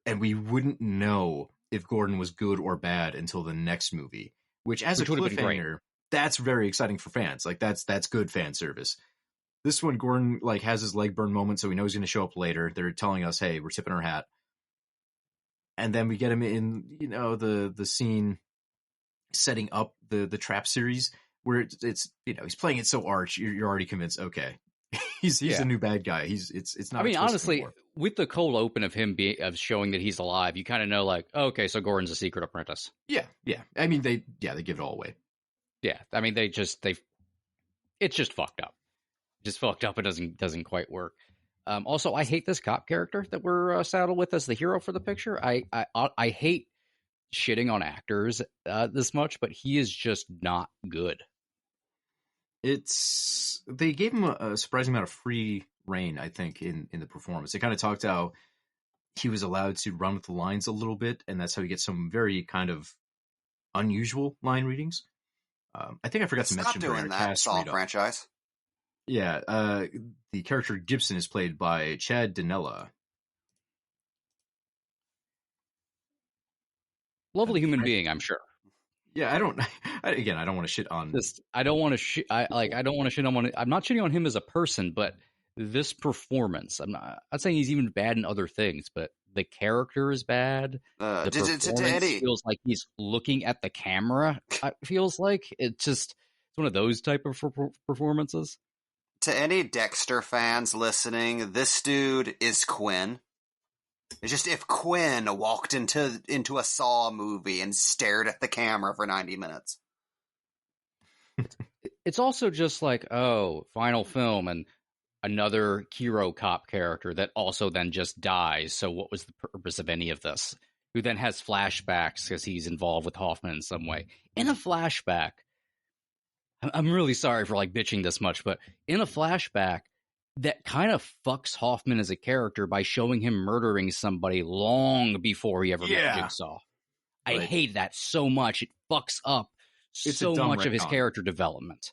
And we wouldn't know if Gordon was good or bad until the next movie, which as a cliffhanger, that's very exciting for fans. Like that's good fan service. This one, Gordon like has his leg burn moment, so we know he's going to show up later. They're telling us, hey, we're tipping our hat. And then we get him in, the scene setting up the trap series where it's he's playing it so arch, you're already convinced, okay, he's a new bad guy. It's not. I mean, honestly, with the cold open of him showing that he's alive, you kind of know, like, oh, okay, so Gordon's a secret apprentice. Yeah. I mean, they give it all away. Yeah, I mean, it's just fucked up. Just fucked up. It doesn't quite work. Also, I hate this cop character that we're saddled with as the hero for the picture. I hate shitting on actors this much, but he is just not good. They gave him a surprising amount of free reign, I think, in the performance. They kind of talked how he was allowed to run with the lines a little bit, and that's how he gets some very kind of unusual line readings. I think I forgot to mention doing that Saw franchise. Yeah, the character Gibson is played by Chad Dinella. Lovely human being, I'm sure. Yeah, I don't want to shit on this. I don't want to shit on. I'm not shitting on him as a person, but this performance, I'm not saying he's even bad in other things, but the character is bad. The performance feels like he's looking at the camera. It feels like it's one of those type of performances. To any Dexter fans listening, this dude is Quinn. It's just if Quinn walked into a Saw movie and stared at the camera for 90 minutes. It's also just like, oh, final film and another hero cop character that also then just dies. So what was the purpose of any of this? Who then has flashbacks because he's involved with Hoffman in some way. In a flashback, I'm really sorry for like bitching this much, but in a flashback, that kind of fucks Hoffman as a character by showing him murdering somebody long before he ever met Jigsaw. Right. I hate that so much. It fucks up so much of his character development.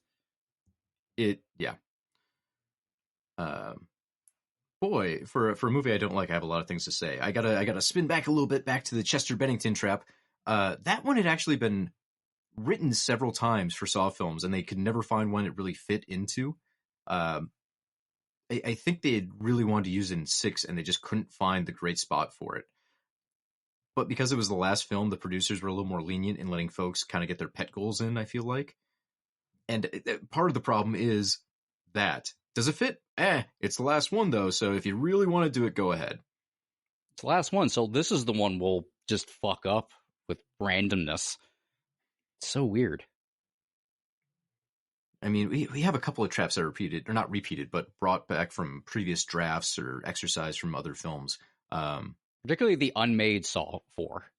Boy, for a movie I don't like, I have a lot of things to say. I gotta spin back a little bit back to the Chester Bennington trap. That one had actually been written several times for Saw films, and they could never find one it really fit into. I think they had really wanted to use it in 6, and they just couldn't find the great spot for it. But because it was the last film, the producers were a little more lenient in letting folks kind of get their pet goals in, I feel like. And part of the problem is that. Does it fit? It's the last one, though, so if you really want to do it, go ahead. It's the last one, so this is the one we'll just fuck up with randomness. It's so weird. I mean, we have a couple of traps that are repeated, or not repeated, but brought back from previous drafts or exercised from other films. Particularly the unmade Saw 4.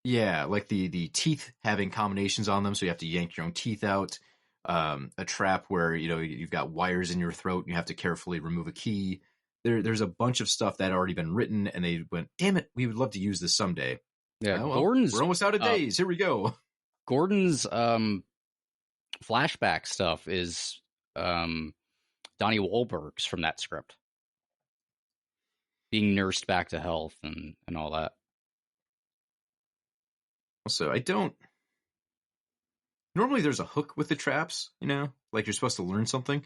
Yeah, like the teeth having combinations on them, so you have to yank your own teeth out. A trap where, you've got wires in your throat and you have to carefully remove a key. There's a bunch of stuff that had already been written, and they went, damn it, we would love to use this someday. Yeah, we're almost out of days. Here we go. Gordon's flashback stuff is Donnie Wahlberg's from that script. Being nursed back to health and all that. Also, normally there's a hook with the traps, like you're supposed to learn something.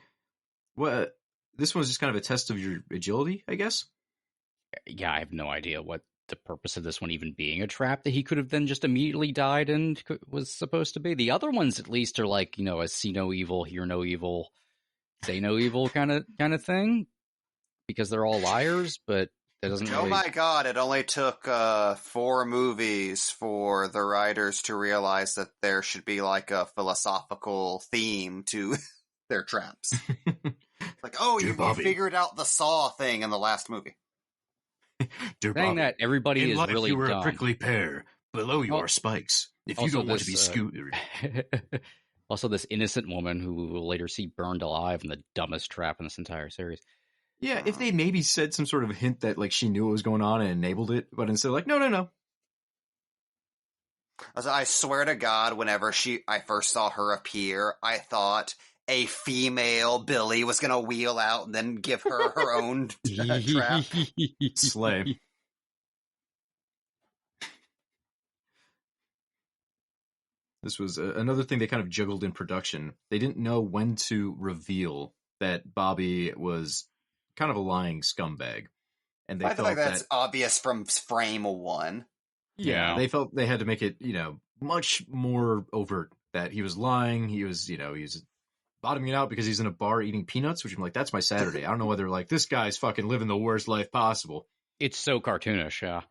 This one's just kind of a test of your agility, I guess? Yeah, I have no idea what the purpose of this one even being a trap that he could have then just immediately died and was supposed to be. The other ones at least are like, a see no evil, hear no evil, say no evil kind of thing, because they're all liars, but that doesn't really... Oh my god, it only took 4 movies for the writers to realize that there should be like a philosophical theme to their traps. Like, oh, you figured out the Saw thing in the last movie. Saying that everybody is really you were dumb. A prickly pear. Below you are spikes. If you don't want to be scooted. Also, this innocent woman who we will later see burned alive in the dumbest trap in this entire series. Yeah, if they maybe said some sort of hint that like she knew what was going on and enabled it, but instead like, no. I swear to God, whenever I first saw her appear, I thought a female Billy was going to wheel out and then give her her own trap. Slay. This was another thing they kind of juggled in production. They didn't know when to reveal that Bobby was kind of a lying scumbag. And they I feel felt like that's that, obvious from frame one. yeah, they felt they had to make it, much more overt that he was lying. He was bottoming it out because he's in a bar eating peanuts, which I'm like, that's my Saturday. I don't know whether like this guy's fucking living the worst life possible. It's so cartoonish, yeah.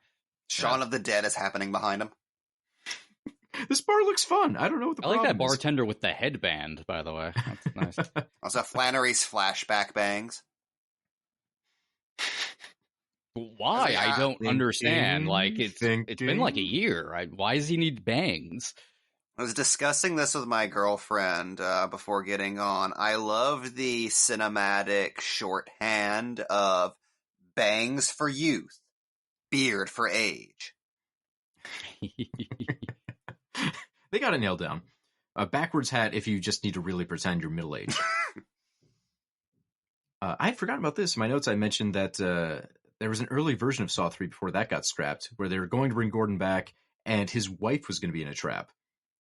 Shaun of the Dead is happening behind him. This bar looks fun. I don't know what the I like problem that bartender with the headband, by the way. That's nice. Also, Flannery's flashback bangs. Why? I don't understand. Like it's been like a thinking. year. Why does he need bangs? I was discussing this with my girlfriend before getting on. I love the cinematic shorthand of bangs for youth, beard for age. They got it nailed down. A backwards hat if you just need to really pretend you're middle-aged. I forgot about this. In my notes, I mentioned that there was an early version of Saw 3 before that got scrapped, where they were going to bring Gordon back, and his wife was going to be in a trap.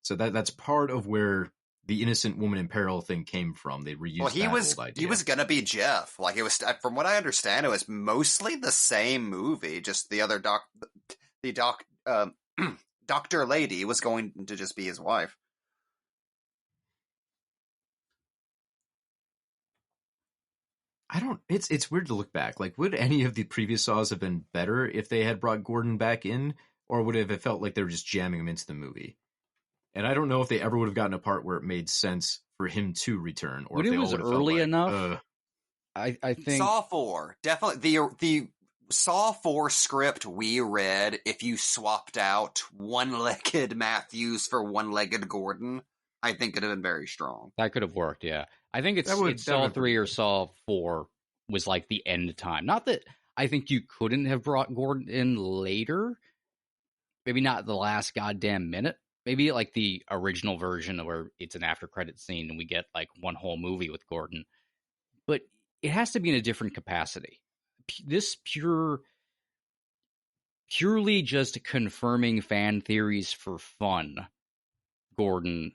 So that's part of where the innocent woman in peril thing came from. They reused old idea. He was going to be Jeff. Like it was, from what I understand, it was mostly the same movie. Just the other Dr. Lady was going to just be his wife. It's weird to look back. Like, would any of the previous Saws have been better if they had brought Gordon back in? Or would it have felt like they were just jamming him into the movie? And I don't know if they ever would have gotten a part where it made sense for him to return. Or When if it they was all would have early felt like, enough, I think Saw 4, definitely the Saw 4 script we read, if you swapped out one-legged Matthews for one-legged Gordon, I think it'd have been very strong. that could have worked, yeah. I think it's That Saw would 3 or work. Saw 4 was like the end time. Not that I think you couldn't have brought Gordon in later. Maybe not the last goddamn minute. Maybe like the original version where it's an after credit scene and we get like one whole movie with Gordon. But it has to be in a different capacity. This purely just confirming fan theories for fun, Gordon,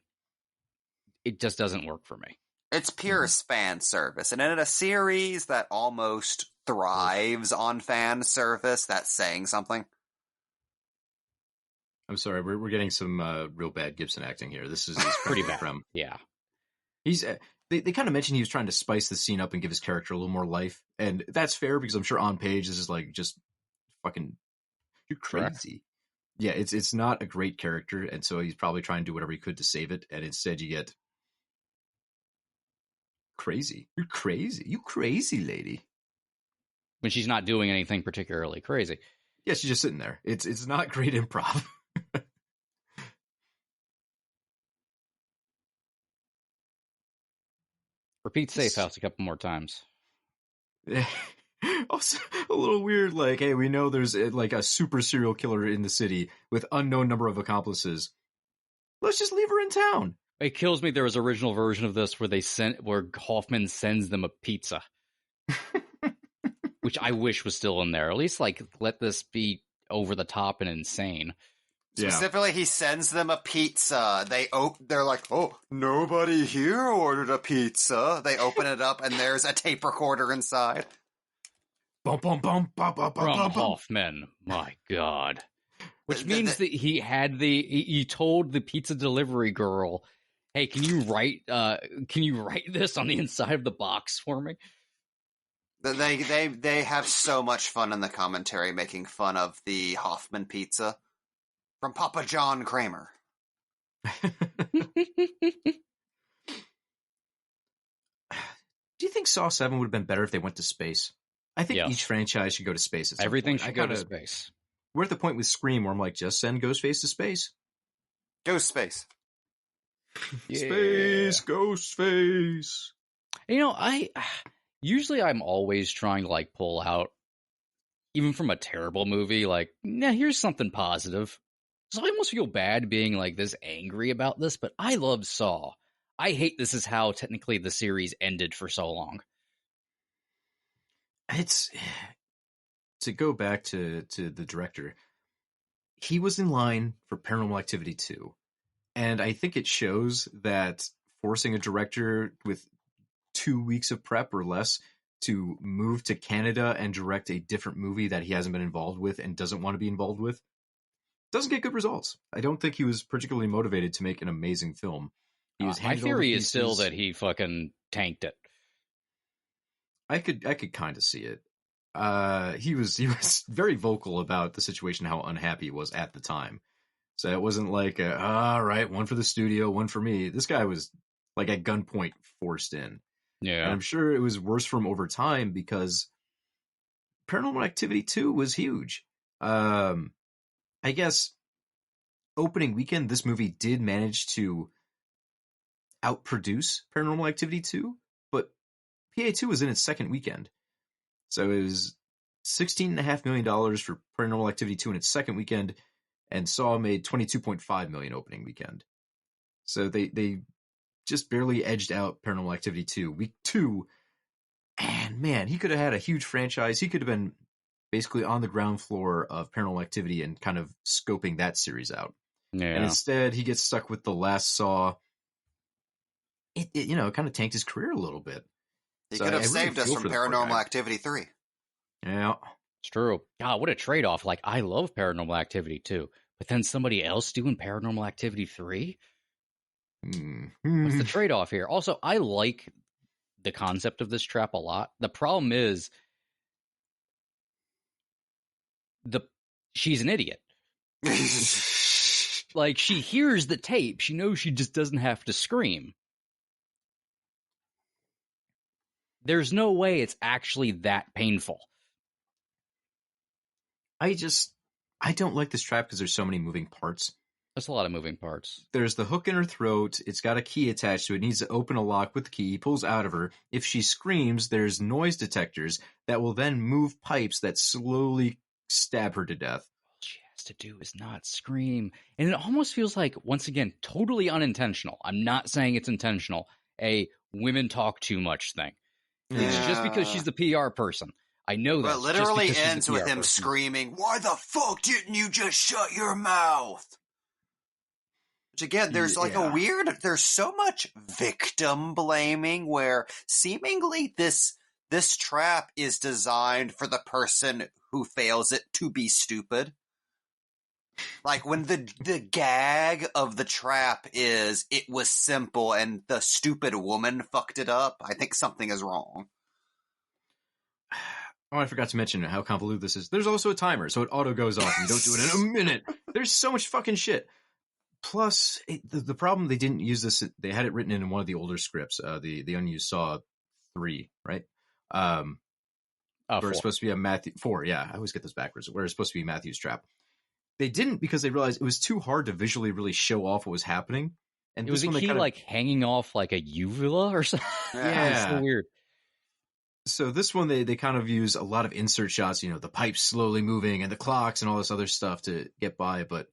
it just doesn't work for me. It's pure fan service, and in a series that almost thrives on fan service, that's saying something. I'm sorry, we're getting some real bad Gibson acting here. This is Pretty bad. From. Yeah. He's they kind of mentioned he was trying to spice the scene up and give his character a little more life, and that's fair because I'm sure on page this is like just fucking you're crazy. Correct. Yeah, it's not a great character, and so he's probably trying to do whatever he could to save it, and instead you get crazy. You're crazy. You crazy lady. When she's not doing anything particularly crazy. Yeah, she's just sitting there. It's not great improv. Repeat Safe House a couple more times. Also, a little weird, like, hey, we know there's like a super serial killer in the city with unknown number of accomplices. Let's just leave her in town. It kills me there was an original version of this where Hoffman sends them a pizza. Which I wish was still in there. At least like let this be over the top and insane. Specifically, he sends them a pizza. They're like, oh, nobody here ordered a pizza. They open it up and there's a tape recorder inside. Bum, bum, bum, bum, bum, From bum, bum. Hoffman. My God. Which means that he told the pizza delivery girl, hey, can you write this on the inside of the box for me? They have so much fun in the commentary making fun of the Hoffman pizza from Papa John Kramer. Do you think Saw 7 would have been better if they went to space? I think Yes. each franchise should go to space at some Everything point. should go to space. We're at the point with Scream where I'm like, just send Ghostface to space. Go space. Yeah. Space, Ghostface. You know, I'm always trying to like pull out, even from a terrible movie, like, nah, here's something positive. So I almost feel bad being like this angry about this, but I love Saw. I hate this is how technically the series ended for so long. It's to go back to the director. He was in line for Paranormal Activity 2. And I think it shows that forcing a director with 2 weeks of prep or less to move to Canada and direct a different movie that he hasn't been involved with and doesn't want to be involved with doesn't get good results. I don't think he was particularly motivated to make an amazing film. He was My handed all the theory is still pieces. that he fucking tanked it. I could kind of see it. He was very vocal about the situation, how unhappy he was at the time. So it wasn't like, all right, one for the studio, one for me. This guy was like at gunpoint forced in. Yeah. And I'm sure it was worse for him over time because Paranormal Activity 2 was huge. I guess opening weekend, this movie did manage to outproduce Paranormal Activity 2, but PA2 was in its second weekend. So it was $16.5 million for Paranormal Activity 2 in its second weekend, and Saw made $22.5 million opening weekend. So they just barely edged out Paranormal Activity 2. Week 2, and man, he could have had a huge franchise. He could have been basically on the ground floor of Paranormal Activity and kind of scoping that series out. Yeah. And instead, he gets stuck with the last Saw. It kind of tanked his career a little bit. He So could have I really saved us feel from for the poor Paranormal guy. Activity 3. Yeah. It's true. God, what a trade-off. Like, I love Paranormal Activity 2, but then somebody else doing Paranormal Activity 3? What's the trade-off here? Also, I like the concept of this trap a lot. The problem is she's an idiot. Like, she hears the tape. She knows she just doesn't have to scream. There's no way it's actually that painful. I don't like this trap because there's so many moving parts. That's a lot of moving parts. There's the hook in her throat. It's got a key attached to it. It needs to open a lock with the key. He pulls out of her. If she screams, there's noise detectors that will then move pipes that slowly stab her to death. All she has to do is not scream. And it almost feels like, once again, totally unintentional. I'm not saying it's intentional. A women talk too much thing. It's just because she's the PR person. I know that. But it literally ends with him screaming, "Why the fuck didn't you just shut your mouth?" Which again, there's like a weird, there's so much victim blaming where seemingly this trap is designed for the person who fails it to be stupid. Like when the gag of the trap is it was simple and the stupid woman fucked it up, I think something is wrong. Oh, I forgot to mention how convoluted this is. There's also a timer, so it auto goes off and you don't do it in a minute. There's so much fucking shit. Plus, the problem, they didn't use this. They had it written in one of the older scripts, the unused Saw 3, right? Where it's supposed to be a Matthew 4. Yeah, I always get this backwards. Where it's supposed to be Matthew's trap. They didn't because they realized it was too hard to visually really show off what was happening. And it was a key like hanging off like a uvula or something. Yeah, it's so weird. So this one, they kind of use a lot of insert shots, the pipes slowly moving and the clocks and all this other stuff to get by, but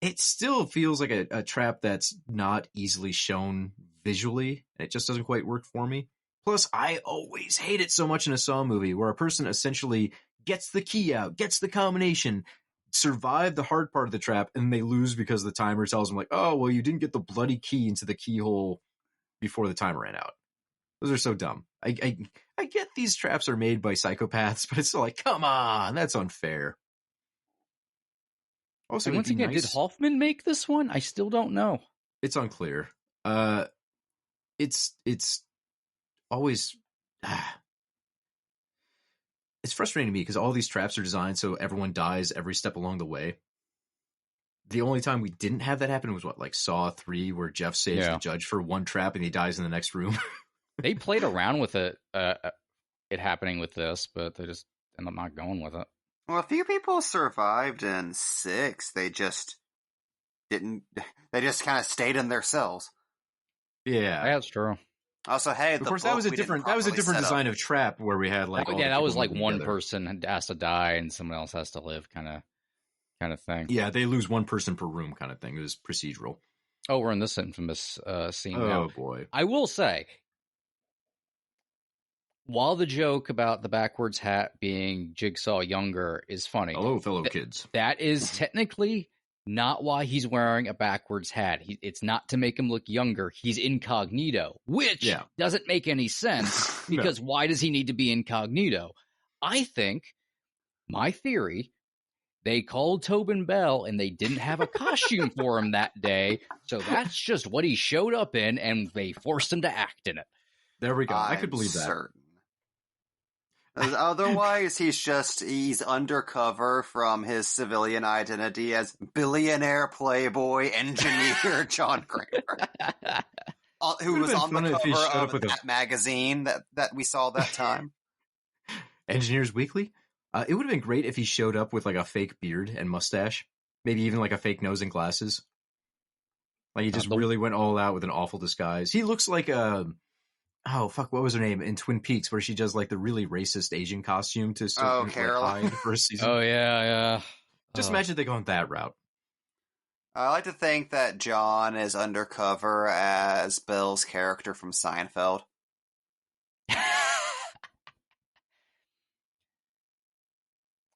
it still feels like a trap that's not easily shown visually. It just doesn't quite work for me. Plus, I always hate it so much in a Saw movie where a person essentially gets the key out, gets the combination, survive the hard part of the trap, and they lose because the timer tells them, like, oh, well, you didn't get the bloody key into the keyhole before the timer ran out. Those are so dumb. I get these traps are made by psychopaths, but it's still like, come on, that's unfair. Also, once again, did Hoffman make this one? I still don't know. It's unclear. It's always it's frustrating to me because all these traps are designed so everyone dies every step along the way. The only time we didn't have that happen was like Saw 3, where Jeff saves the judge for one trap and he dies in the next room. They played around with it happening with this, but they just end up not going with it. Well, a few people survived in 6. They just didn't. They just kind of stayed in their cells. Yeah, that's true. Also, hey, of course, that was a different design of trap where we had like that was like one person has to die and someone else has to live, kind of thing. Yeah, they lose one person per room, kind of thing. It was procedural. Oh, we're in this infamous scene now. Oh boy! I will say, while the joke about the backwards hat being Jigsaw younger is funny, hello, fellow kids, that is technically not why he's wearing a backwards hat. It's not to make him look younger. He's incognito, which doesn't make any sense because why does he need to be incognito? I think, my theory, they called Tobin Bell and they didn't have a costume for him that day. So that's just what he showed up in and they forced him to act in it. There we go. I could believe that. Certain. Otherwise, he's undercover from his civilian identity as billionaire playboy engineer John Kramer, who was on the cover of that magazine that we saw that time. Engineers Weekly? It would have been great if he showed up with like a fake beard and mustache, maybe even like a fake nose and glasses. Like he just really went all out with an awful disguise. He looks like what was her name in Twin Peaks, where she does like the really racist Asian costume to hide for a season. Oh yeah. Just imagine they going that route. I like to think that John is undercover as Bill's character from Seinfeld.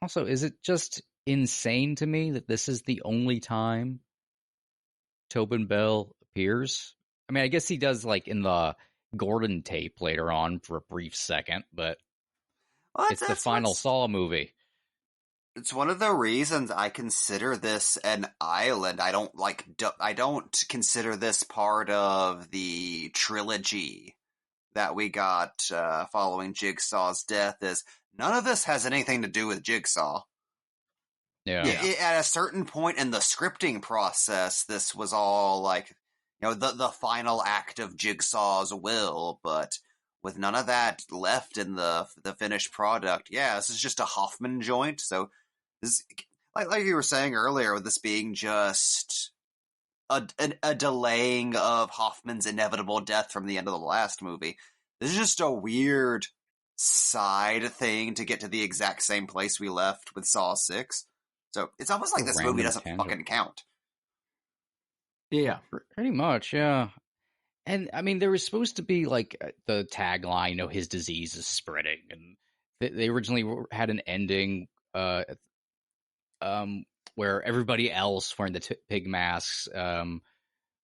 Also, is it just insane to me that this is the only time Tobin Bell appears? I mean, I guess he does like in the Gordon tape later on for a brief second, but it's the final Saw movie. It's one of the reasons I consider this an island. I don't consider this part of the trilogy that we got following Jigsaw's death. Is none of this has anything to do with Jigsaw. Yeah. At a certain point in the scripting process, this was all like, the final act of Jigsaw's will, but with none of that left in the finished product, this is just a Hoffman joint. So this, like you were saying earlier, with this being just a delaying of Hoffman's inevitable death from the end of the last movie, this is just a weird side thing to get to the exact same place we left with Saw 6. So it's almost like this movie doesn't fucking count. Yeah. Pretty much, yeah. And, I mean, there was supposed to be, like, the tagline, his disease is spreading. And they originally had an ending where everybody else wearing the pig masks, while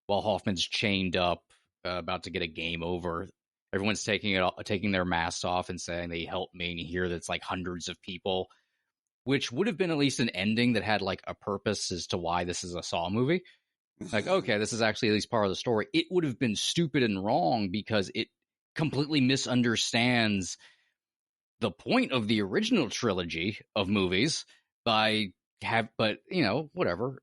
Hoffman's chained up, about to get a game over. Everyone's taking their masks off and saying they helped me. And you hear that's, like, hundreds of people, which would have been at least an ending that had, like, a purpose as to why this is a Saw movie. Like, okay, this is actually at least part of the story. It would have been stupid and wrong because it completely misunderstands the point of the original trilogy of movies but whatever.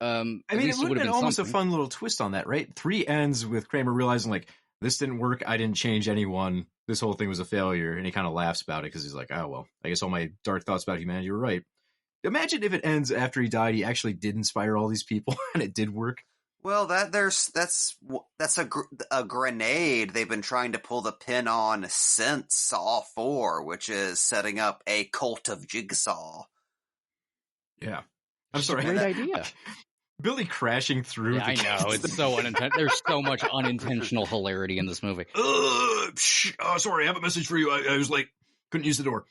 I mean, it would have been almost a fun little twist on that, right? 3 ends with Kramer realizing, like, this didn't work, I didn't change anyone, this whole thing was a failure, and he kind of laughs about it because he's like, oh, well, I guess all my dark thoughts about humanity were right. Imagine if it ends after he died, he actually did inspire all these people, and it did work. Well, that's a grenade they've been trying to pull the pin on since Saw 4, which is setting up a cult of Jigsaw. Yeah. I'm sorry. Great idea. Billy crashing through. Yeah, I know. It's so unintentional. There's so much unintentional hilarity in this movie. Sorry, I have a message for you. I was like, couldn't use the door.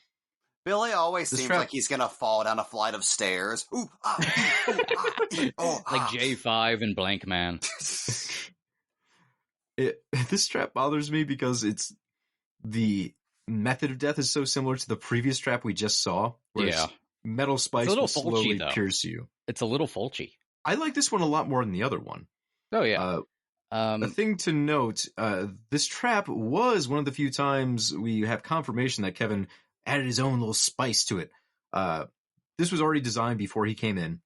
Billy always seems like he's going to fall down a flight of stairs. Like J5 and Blank Man. This trap bothers me because the method of death is so similar to the previous trap we just saw. Where metal spikes will slowly pierce you. It's a little Fulci. I like this one a lot more than the other one. Oh, yeah. A thing to note, this trap was one of the few times we have confirmation that Kevin added his own little spice to it. This was already designed before he came in,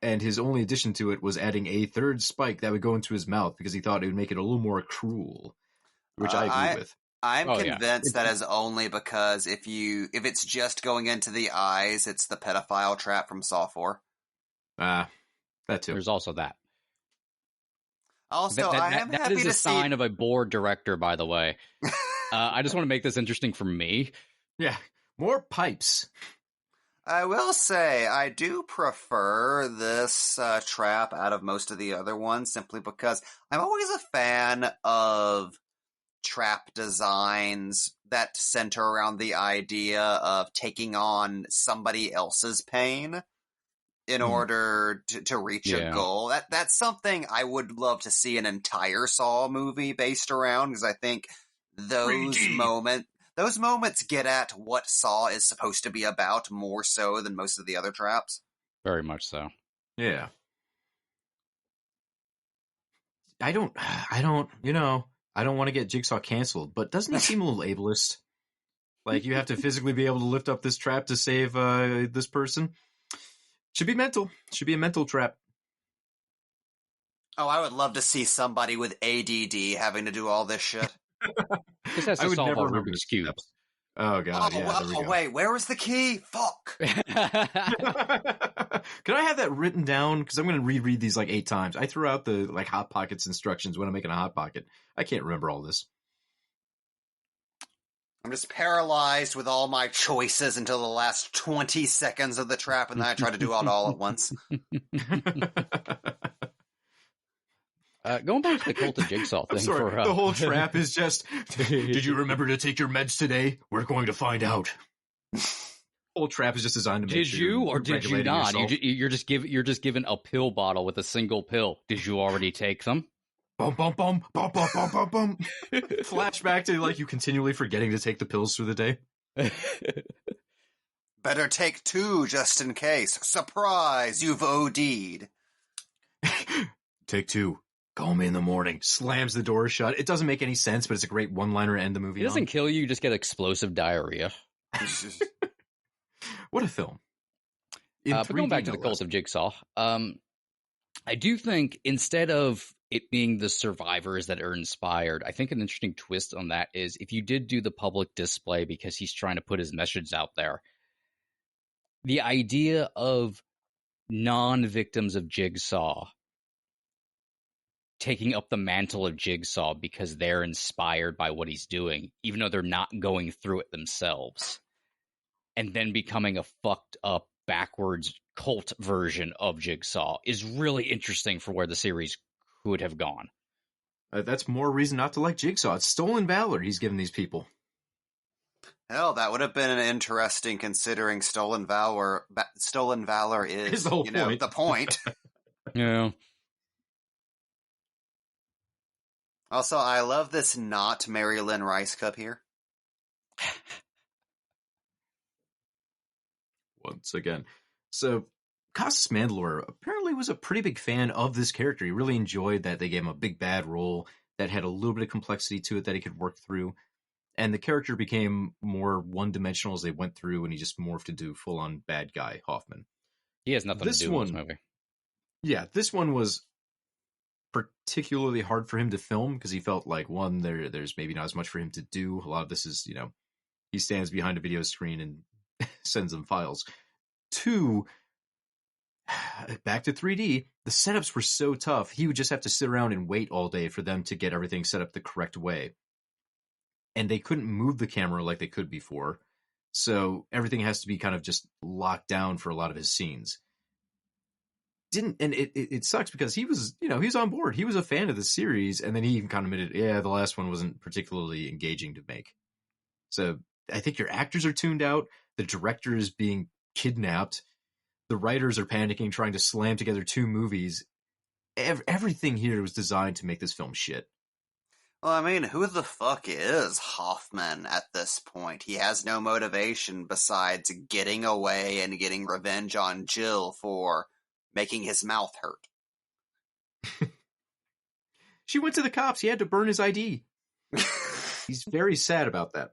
and his only addition to it was adding a third spike that would go into his mouth because he thought it would make it a little more cruel, which I agree with. I'm convinced that is only because if it's just going into the eyes, it's the pedophile trap from Saw 4. That too. There's also that. Also, that is a sign of a bored director, by the way. I just want to make this interesting for me. Yeah, more pipes. I will say, I do prefer this trap out of most of the other ones, simply because I'm always a fan of trap designs that center around the idea of taking on somebody else's pain. in order to reach a goal. That's something I would love to see an entire Saw movie based around, because I think those moments get at what Saw is supposed to be about more so than most of the other traps. Very much so. Yeah. I don't want to get Jigsaw canceled, but doesn't he seem a little ableist? Like, you have to physically be able to lift up this trap to save this person. Should be mental. Should be a mental trap. Oh, I would love to see somebody with ADD having to do all this shit. This has to solve a Rubik's Cube. Oh, God, wait, where was the key? Fuck! Can I have that written down? Because I'm going to reread these like 8 times. I threw out the like Hot Pockets instructions when I'm making a Hot Pocket. I can't remember all this. I'm just paralyzed with all my choices until the last 20 seconds of the trap, and then I try to do it all at once. Going back to the Cult of Jigsaw thing. Sorry, the whole trap is just, did you remember to take your meds today? We're going to find out. The whole trap is just designed to make Did you or did you not? You're just given a pill bottle with a single pill. Did you already take them? Bum, bum, bum, bum, bum, bum, bum, bum. Flashback to like you continually forgetting to take the pills through the day. Better take 2 just in case. Surprise, you've OD'd. Take 2. Call me in the morning. Slams the door shut. It doesn't make any sense, but it's a great one-liner to end the movie. It doesn't kill you just get explosive diarrhea. What a film. But going back to the Cult of Jigsaw, I do think instead of it being the survivors that are inspired, I think an interesting twist on that is if you did do the public display because he's trying to put his message out there, the idea of non-victims of Jigsaw taking up the mantle of Jigsaw because they're inspired by what he's doing, even though they're not going through it themselves, and then becoming a fucked up, backwards cult version of Jigsaw is really interesting for where the series could have gone. That's more reason not to like Jigsaw. It's stolen valor he's given these people. Hell, that would have been an interesting, considering stolen valor is the point. The point. Yeah. Also, I love this not Mary Lynn Rice cup here. Once again. So, Costas Mandylor apparently was a pretty big fan of this character. He really enjoyed that they gave him a big bad role that had a little bit of complexity to it that he could work through. And the character became more one-dimensional as they went through, and he just morphed into full-on bad guy Hoffman. He has nothing to do with this movie. Yeah, this one was particularly hard for him to film because he felt like, one, there's maybe not as much for him to do. A lot of this is, he stands behind a video screen and sends them files. 2, back to 3D, the setups were so tough, he would just have to sit around and wait all day for them to get everything set up the correct way. And they couldn't move the camera like they could before, so everything has to be kind of just locked down for a lot of his scenes. It sucks because he was on board. He was a fan of the series, and then he even kind of admitted, the last one wasn't particularly engaging to make. So I think your actors are tuned out, the director is being kidnapped, the writers are panicking, trying to slam together 2 movies. Everything here was designed to make this film shit. Well, I mean, who the fuck is Hoffman at this point? He has no motivation besides getting away and getting revenge on Jill for making his mouth hurt. She went to the cops. He had to burn his ID. He's very sad about that.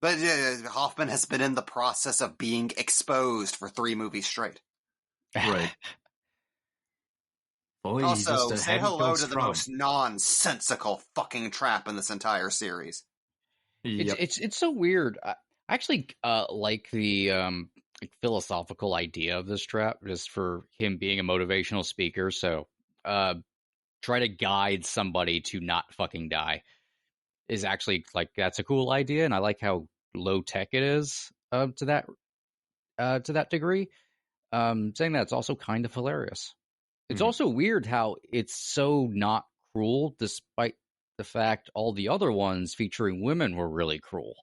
But Hoffman has been in the process of being exposed for 3 movies straight. Right. Also, say hello to the most nonsensical fucking trap in this entire series. Yep. It's so weird. I actually like the philosophical idea of this trap, just for him being a motivational speaker. So try to guide somebody to not fucking die is actually, like, that's a cool idea, and I like how low tech it is to that degree. Saying that, it's also kind of hilarious. It's also weird how it's so not cruel, despite the fact all the other ones featuring women were really cruel.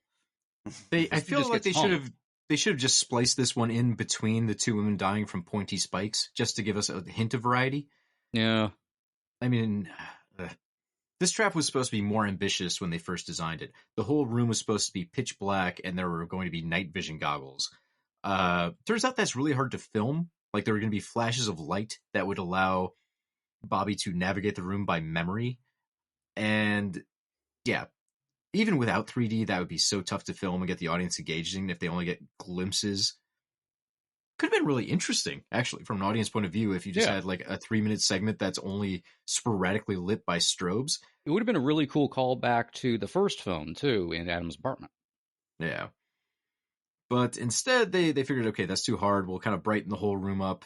I feel like they should have They should have just spliced this one in between the two women dying from pointy spikes, just to give us a hint of variety. Yeah. I mean, this trap was supposed to be more ambitious when they first designed it. The whole room was supposed to be pitch black, and there were going to be night vision goggles. Turns out that's really hard to film. Like, there were going to be flashes of light that would allow Bobby to navigate the room by memory. And, yeah, even without 3D, that would be so tough to film and get the audience engaged in if they only get glimpses. Could have been really interesting, actually, from an audience point of view, if you just had like a 3-minute segment that's only sporadically lit by strobes. It would have been a really cool callback to the first film, too, in Adam's apartment. Yeah. But instead, they figured, okay, that's too hard. We'll kind of brighten the whole room up.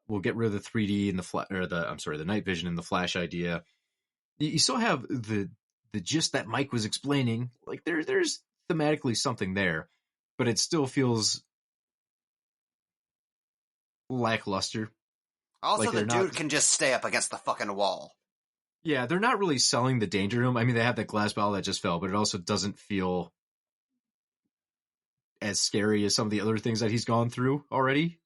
We'll get rid of the 3D and the night vision and the flash idea. You still have the gist that Mike was explaining. Like, there's thematically something there, but it still feels lackluster. Also, like the dude can just stay up against the fucking wall. Yeah, they're not really selling the danger to him. I mean, they have that glass bottle that just fell, but it also doesn't feel as scary as some of the other things that he's gone through already.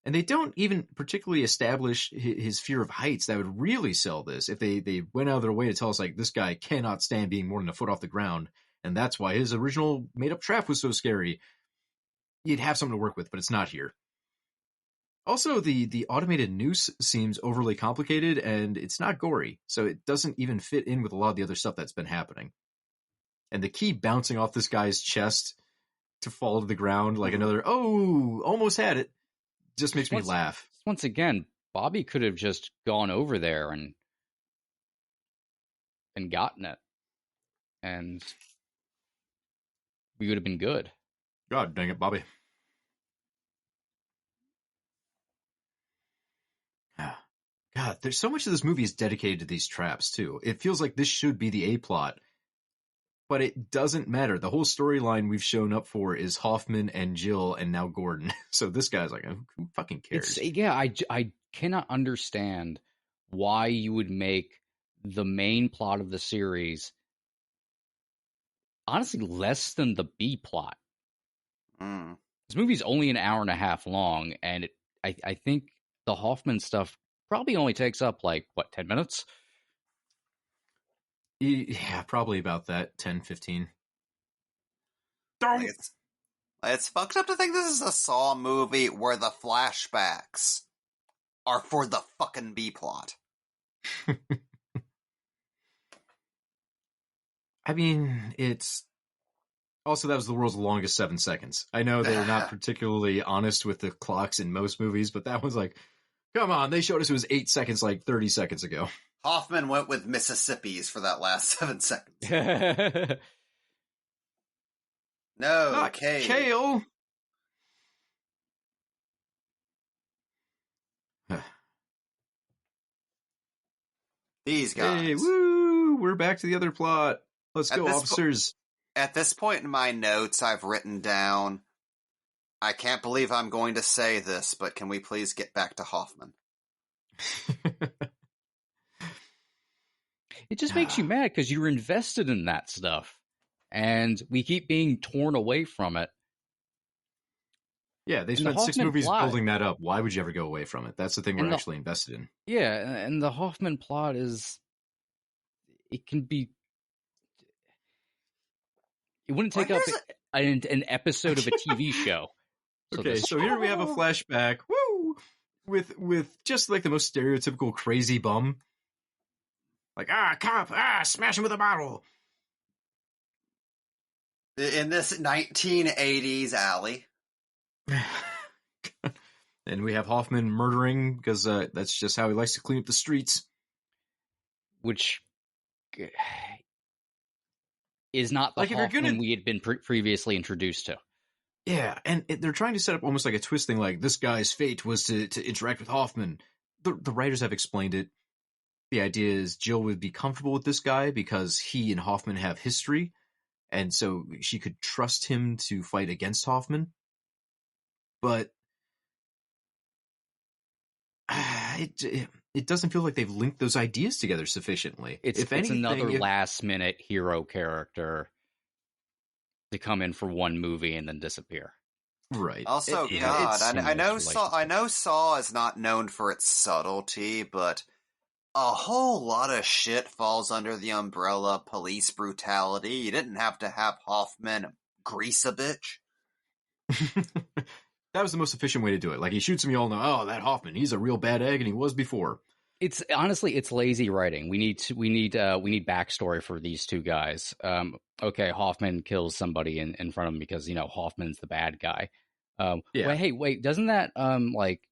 And they don't even particularly establish his fear of heights that would really sell this. If they went out of their way to tell us, like, this guy cannot stand being more than a foot off the ground, and that's why his original made-up trap was so scary, you'd have something to work with, but it's not here. Also, the automated noose seems overly complicated, and it's not gory, so it doesn't even fit in with a lot of the other stuff that's been happening. And the key bouncing off this guy's chest to fall to the ground like another, oh, almost had it, just makes me laugh. Once again, Bobby could have just gone over there and gotten it, and we would have been good. God dang it, Bobby. God, there's so much of this movie is dedicated to these traps, too. It feels like this should be the A-plot, but it doesn't matter. The whole storyline we've shown up for is Hoffman and Jill and now Gordon. So this guy's like, who fucking cares? I cannot understand why you would make the main plot of the series honestly less than the B plot. This movie's only an hour and a half long, and I think the Hoffman stuff probably only takes up, 10 minutes? Yeah, probably about that, 10, 15. It's fucked up to think this is a Saw movie where the flashbacks are for the fucking B-plot. I mean, it's... Also, that was the world's longest 7 seconds. I know they're not particularly honest with the clocks in most movies, but that was like, come on, they showed us it was 8 seconds 30 seconds ago. Hoffman went with Mississippi's for that last 7 seconds. No, Kale. These guys. Hey, woo! We're back to the other plot. Let's go, officers. At this point in my notes, I've written down, I can't believe I'm going to say this, but can we please get back to Hoffman? It just makes you mad because you're invested in that stuff, and we keep being torn away from it. Yeah, they spent 6 movies building that up. Why would you ever go away from it? That's the thing we're actually invested in. Yeah, and the Hoffman plot is... It can be... It wouldn't take up an episode of a TV show. So here we have a flashback. Woo! With just like the most stereotypical crazy bum. Like, cop, smash him with a bottle. In this 1980s alley. And we have Hoffman murdering because that's just how he likes to clean up the streets. Which is not the Hoffman we had been previously introduced to. Yeah, and they're trying to set up almost like a twist thing, like this guy's fate was to interact with Hoffman. The writers have explained it. The idea is Jill would be comfortable with this guy because he and Hoffman have history, and so she could trust him to fight against Hoffman. But it doesn't feel like they've linked those ideas together sufficiently. It's another last-minute hero character. to come in for one movie and then disappear. Right. Also, I know Saw is not known for its subtlety, but a whole lot of shit falls under the umbrella of police brutality. You didn't have to have Hoffman grease a bitch. That was the most efficient way to do it. Like, he shoots him, you all know, oh, that Hoffman, he's a real bad egg, and he was before. It's honestly, it's lazy writing. We need backstory for these two guys. Okay, Hoffman kills somebody in front of him because, you know, Hoffman's the bad guy. Wait, doesn't that like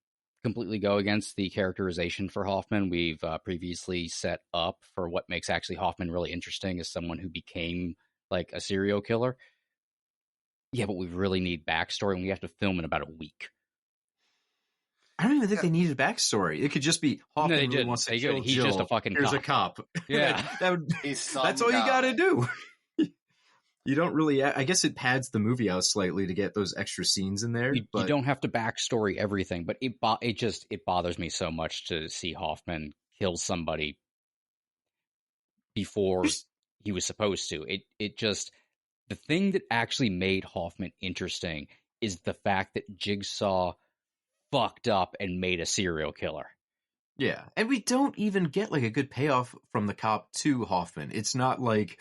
completely go against the characterization for Hoffman we've previously set up for what makes actually Hoffman really interesting as someone who became like a serial killer? Yeah, but we really need backstory, and we have to film in about a week. I don't even think they needed needed It could just be Hoffman really wants to kill He's Jill. just a fucking Here's cop. a cop. Yeah. That's all you got to do. You don't really... I guess it pads the movie out slightly to get those extra scenes in there. You don't have to backstory everything, but it bothers me so much to see Hoffman kill somebody before he was supposed to. It just... The thing that actually made Hoffman interesting is the fact that Jigsaw fucked up and made a serial killer. Yeah, and we don't even get like a good payoff from the cop to Hoffman. It's not like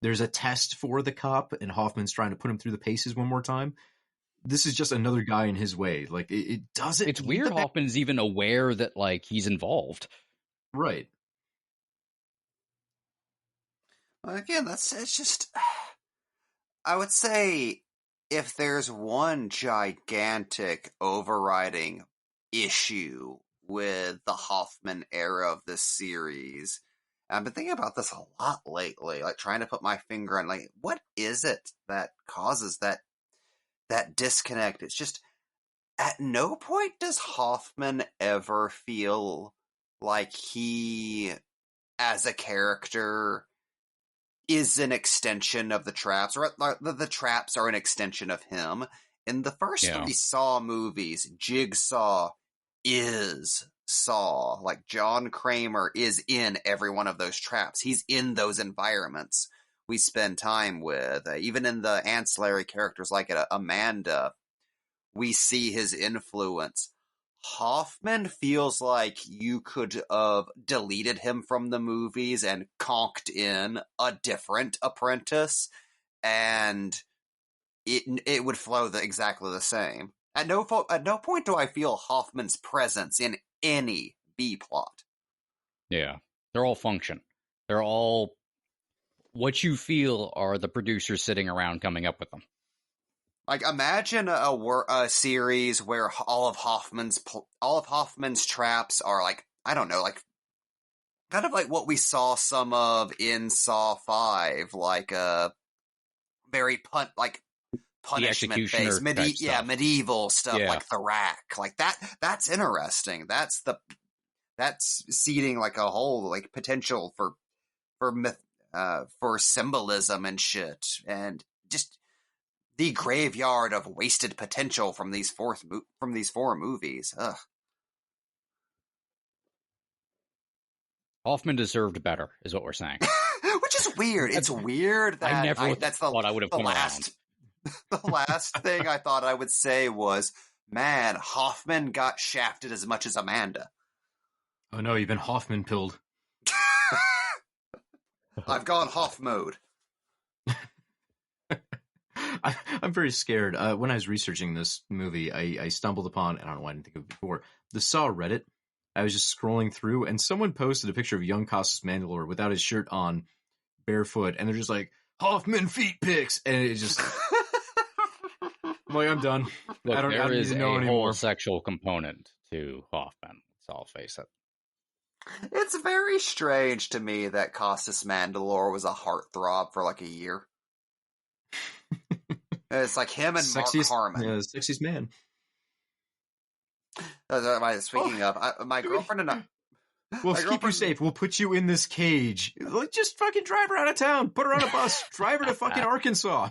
there's a test for the cop and Hoffman's trying to put him through the paces one more time. This is just another guy in his way. Like, it doesn't... It's weird Hoffman's even aware that, like, he's involved. Right. Again, it's just... I would say if there's one gigantic overriding issue with the Hoffman era of this series, I've been thinking about this a lot lately, like trying to put my finger on, like, what is it that causes that disconnect? It's just, at no point does Hoffman ever feel like he, as a character, is an extension of the traps, or the traps are an extension of him. In the first 3 Saw movies, Jigsaw is Saw. Like, John Kramer is in every one of those traps. He's in those environments we spend time with. Even in the ancillary characters like Amanda, we see his influence. Hoffman feels like you could have deleted him from the movies and conked in a different apprentice, and it would flow exactly the same. At no point do I feel Hoffman's presence in any B-plot. Yeah, they're all function. They're all what you feel are the producers sitting around coming up with them. Like, imagine a series where all of Hoffman's traps are, like, I don't know, like, kind of like what we saw some of in Saw 5, like very punishment-based, medieval stuff, like the rack, like that. That's interesting. That's seeding like a whole like potential for symbolism and shit, and just the graveyard of wasted potential from these 4 movies. Ugh. Hoffman deserved better, is what we're saying. Which is weird. It's weird that I never thought I would have come around. The last thing I thought I would say was, man, Hoffman got shafted as much as Amanda. Oh no, you've been Hoffman pilled. I've gone Hoff mode. I'm very scared. When I was researching this movie, I stumbled upon, I don't know why I didn't think of it before, the Saw Reddit. I was just scrolling through, and someone posted a picture of young Costas Mandylor without his shirt on, barefoot, and they're just like, Hoffman feet pics, and it just... I'm like, I'm done. Look, I don't there is need to know a anymore. whole sexual component to Hoffman, so I'll face it. It's very strange to me that Costas Mandylor was a heartthrob for like a year. It's like him and Mark Harmon. Yeah, sexiest man. Speaking of, my girlfriend and I... We'll keep you safe. We'll put you in this cage. Like, just fucking drive her out of town. Put her on a bus. Drive her to fucking Arkansas.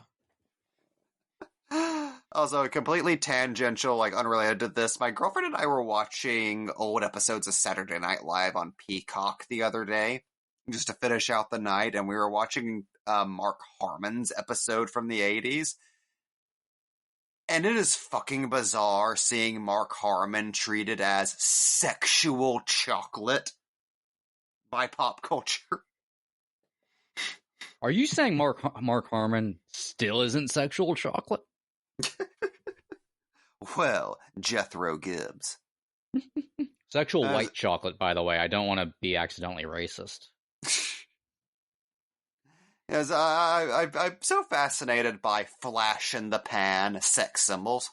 Also, completely tangential, like unrelated to this, my girlfriend and I were watching old episodes of Saturday Night Live on Peacock the other day. just to finish out the night, and we were watching Mark Harmon's episode from the 80s. And it is fucking bizarre seeing Mark Harmon treated as sexual chocolate by pop culture. Are you saying Mark Harmon still isn't sexual chocolate? Well, Jethro Gibbs. Sexual white chocolate, by the way. I don't want to be accidentally racist. Yes, I'm so fascinated by flash in the pan sex symbols.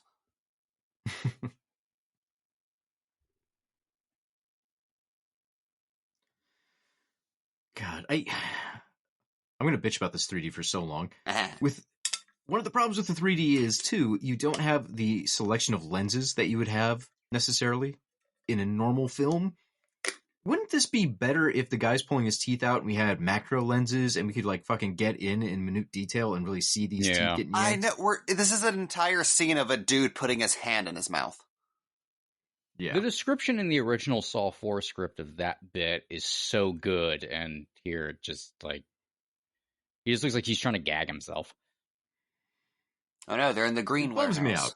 God, I'm going to bitch about this 3D for so long. With one of the problems with the 3D is, too, you don't have the selection of lenses that you would have necessarily in a normal film. Wouldn't this be better if the guy's pulling his teeth out and we had macro lenses and we could like fucking get in minute detail and really see these teeth getting yanked? I know. This is an entire scene of a dude putting his hand in his mouth. Yeah. The description in the original Saw 4 script of that bit is so good, and here just like he just looks like he's trying to gag himself. Oh no, they're in the green warehouse. Me out.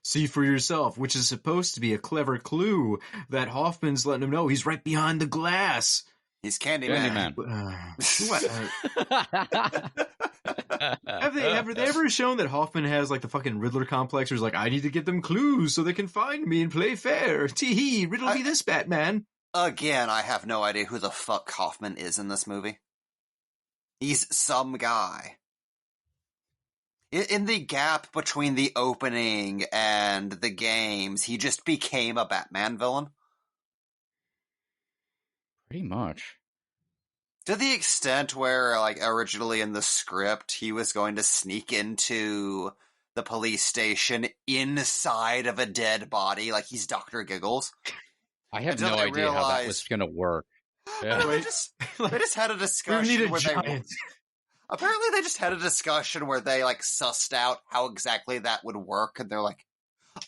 See for yourself, which is supposed to be a clever clue that Hoffman's letting him know he's right behind the glass. He's Candyman. Have they ever shown that Hoffman has like the fucking Riddler complex, where he's like, I need to get them clues so they can find me and play fair. Tee-hee, riddle me this, Batman. Again, I have no idea who the fuck Hoffman is in this movie. He's some guy. In the gap between the opening and the games, he just became a Batman villain. Pretty much. To the extent where, like, originally in the script, he was going to sneak into the police station inside of a dead body, like he's Dr. Giggles. I have no idea how that was going to work. Yeah. They just had a discussion where apparently they just had a discussion where they, like, sussed out how exactly that would work, and they're like,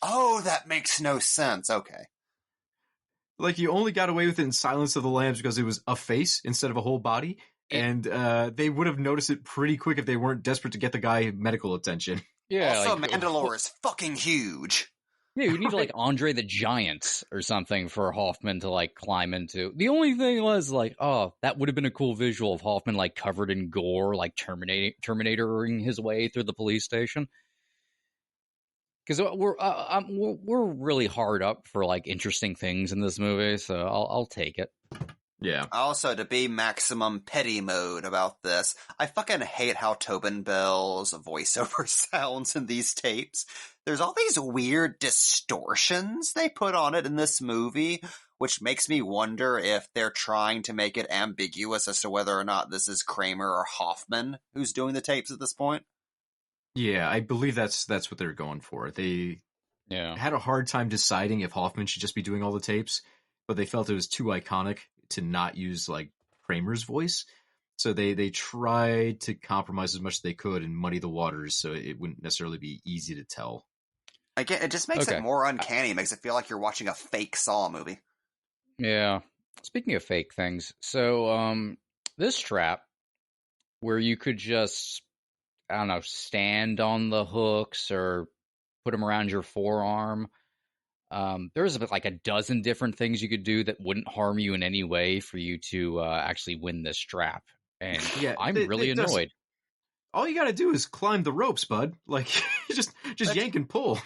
oh, that makes no sense. Okay. Like, you only got away with it in Silence of the Lambs because it was a face instead of a whole body, and they would have noticed it pretty quick if they weren't desperate to get the guy medical attention. Yeah. Also, like, Mandalore is fucking huge. Yeah, you need like Andre the Giant or something for Hoffman to like climb into. The only thing was like, oh, that would have been a cool visual of Hoffman like covered in gore, like Terminatoring his way through the police station. Because we're really hard up for like interesting things in this movie, so I'll take it. Yeah. Also, to be maximum petty mode about this, I fucking hate how Tobin Bell's voiceover sounds in these tapes. There's all these weird distortions they put on it in this movie, which makes me wonder if they're trying to make it ambiguous as to whether or not this is Kramer or Hoffman who's doing the tapes at this point. Yeah, I believe that's what they're going for. They had a hard time deciding if Hoffman should just be doing all the tapes, but they felt it was too iconic to not use like Kramer's voice. So they tried to compromise as much as they could and muddy the waters so it wouldn't necessarily be easy to tell. Again, it just makes it more uncanny. It makes it feel like you're watching a fake Saw movie. Yeah. Speaking of fake things, so this trap where you could just, I don't know, stand on the hooks or put them around your forearm. There's like a dozen different things you could do that wouldn't harm you in any way for you to actually win this trap. And I'm really annoyed. All you got to do is climb the ropes, bud. Like, just yank and pull.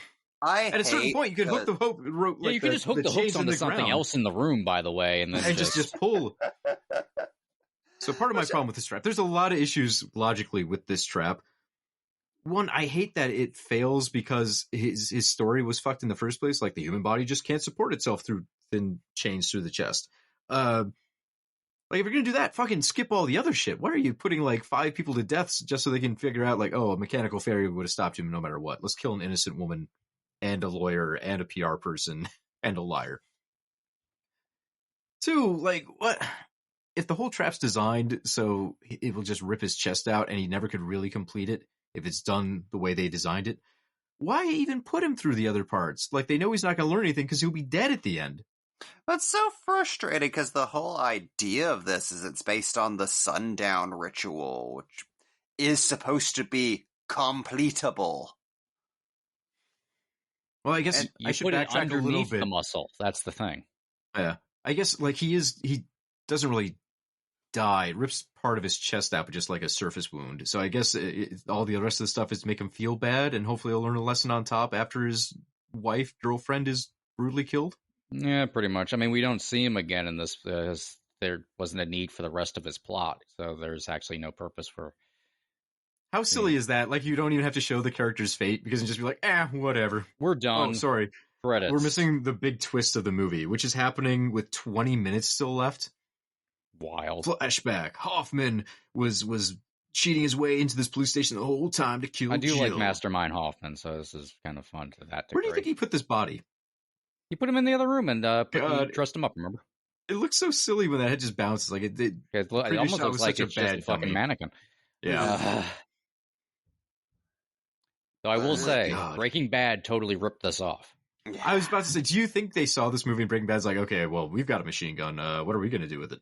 At a certain point, you could hook the rope. Like you could just hook the hooks onto something else in the room, by the way, and then just pull. So part of my problem with this trap, there's a lot of issues logically with this trap. One, I hate that it fails because his story was fucked in the first place. Like, the human body just can't support itself through thin chains through the chest. Like, if you're gonna do that, fucking skip all the other shit. Why are you putting like 5 people to death just so they can figure out like, oh, a mechanical fairy would have stopped him no matter what? Let's kill an innocent woman and a lawyer and a PR person and a liar. 2, like, what? If the whole trap's designed so it will just rip his chest out and he never could really complete it, if it's done the way they designed it, why even put him through the other parts? Like, they know he's not going to learn anything because he'll be dead at the end. That's so frustrating because the whole idea of this is it's based on the sundown ritual, which is supposed to be completable. Well, I guess And I You should put it backtrack a little underneath bit. the muscle. That's the thing. Yeah, I guess like he doesn't really die. It rips part of his chest out, but just like a surface wound. So I guess all the rest of the stuff is to make him feel bad, and hopefully he'll learn a lesson on top after his girlfriend is brutally killed. Yeah, pretty much. I mean, we don't see him again in this. There wasn't a need for the rest of his plot, so there's actually no purpose for. How silly is that? Like, you don't even have to show the character's fate because you just be like, whatever. We're done. Oh, sorry. Credits. We're missing the big twist of the movie, which is happening with 20 minutes still left. Wild. Flashback. Hoffman was cheating his way into this police station the whole time to kill I do Jill. like Mastermind Hoffman, so this is kind of fun to that degree. Where do you think he put this body? You put him in the other room and dressed him up, remember? It looks so silly when that head just bounces. Like it almost shot looks was like such a it's just a bad fucking dummy. mannequin. Yeah. So I will say, God. Breaking Bad totally ripped this off. yeah. I was about to say, do you think they saw this movie in Breaking Bad's like, okay, well, we've got a machine gun. What are we going to do with it?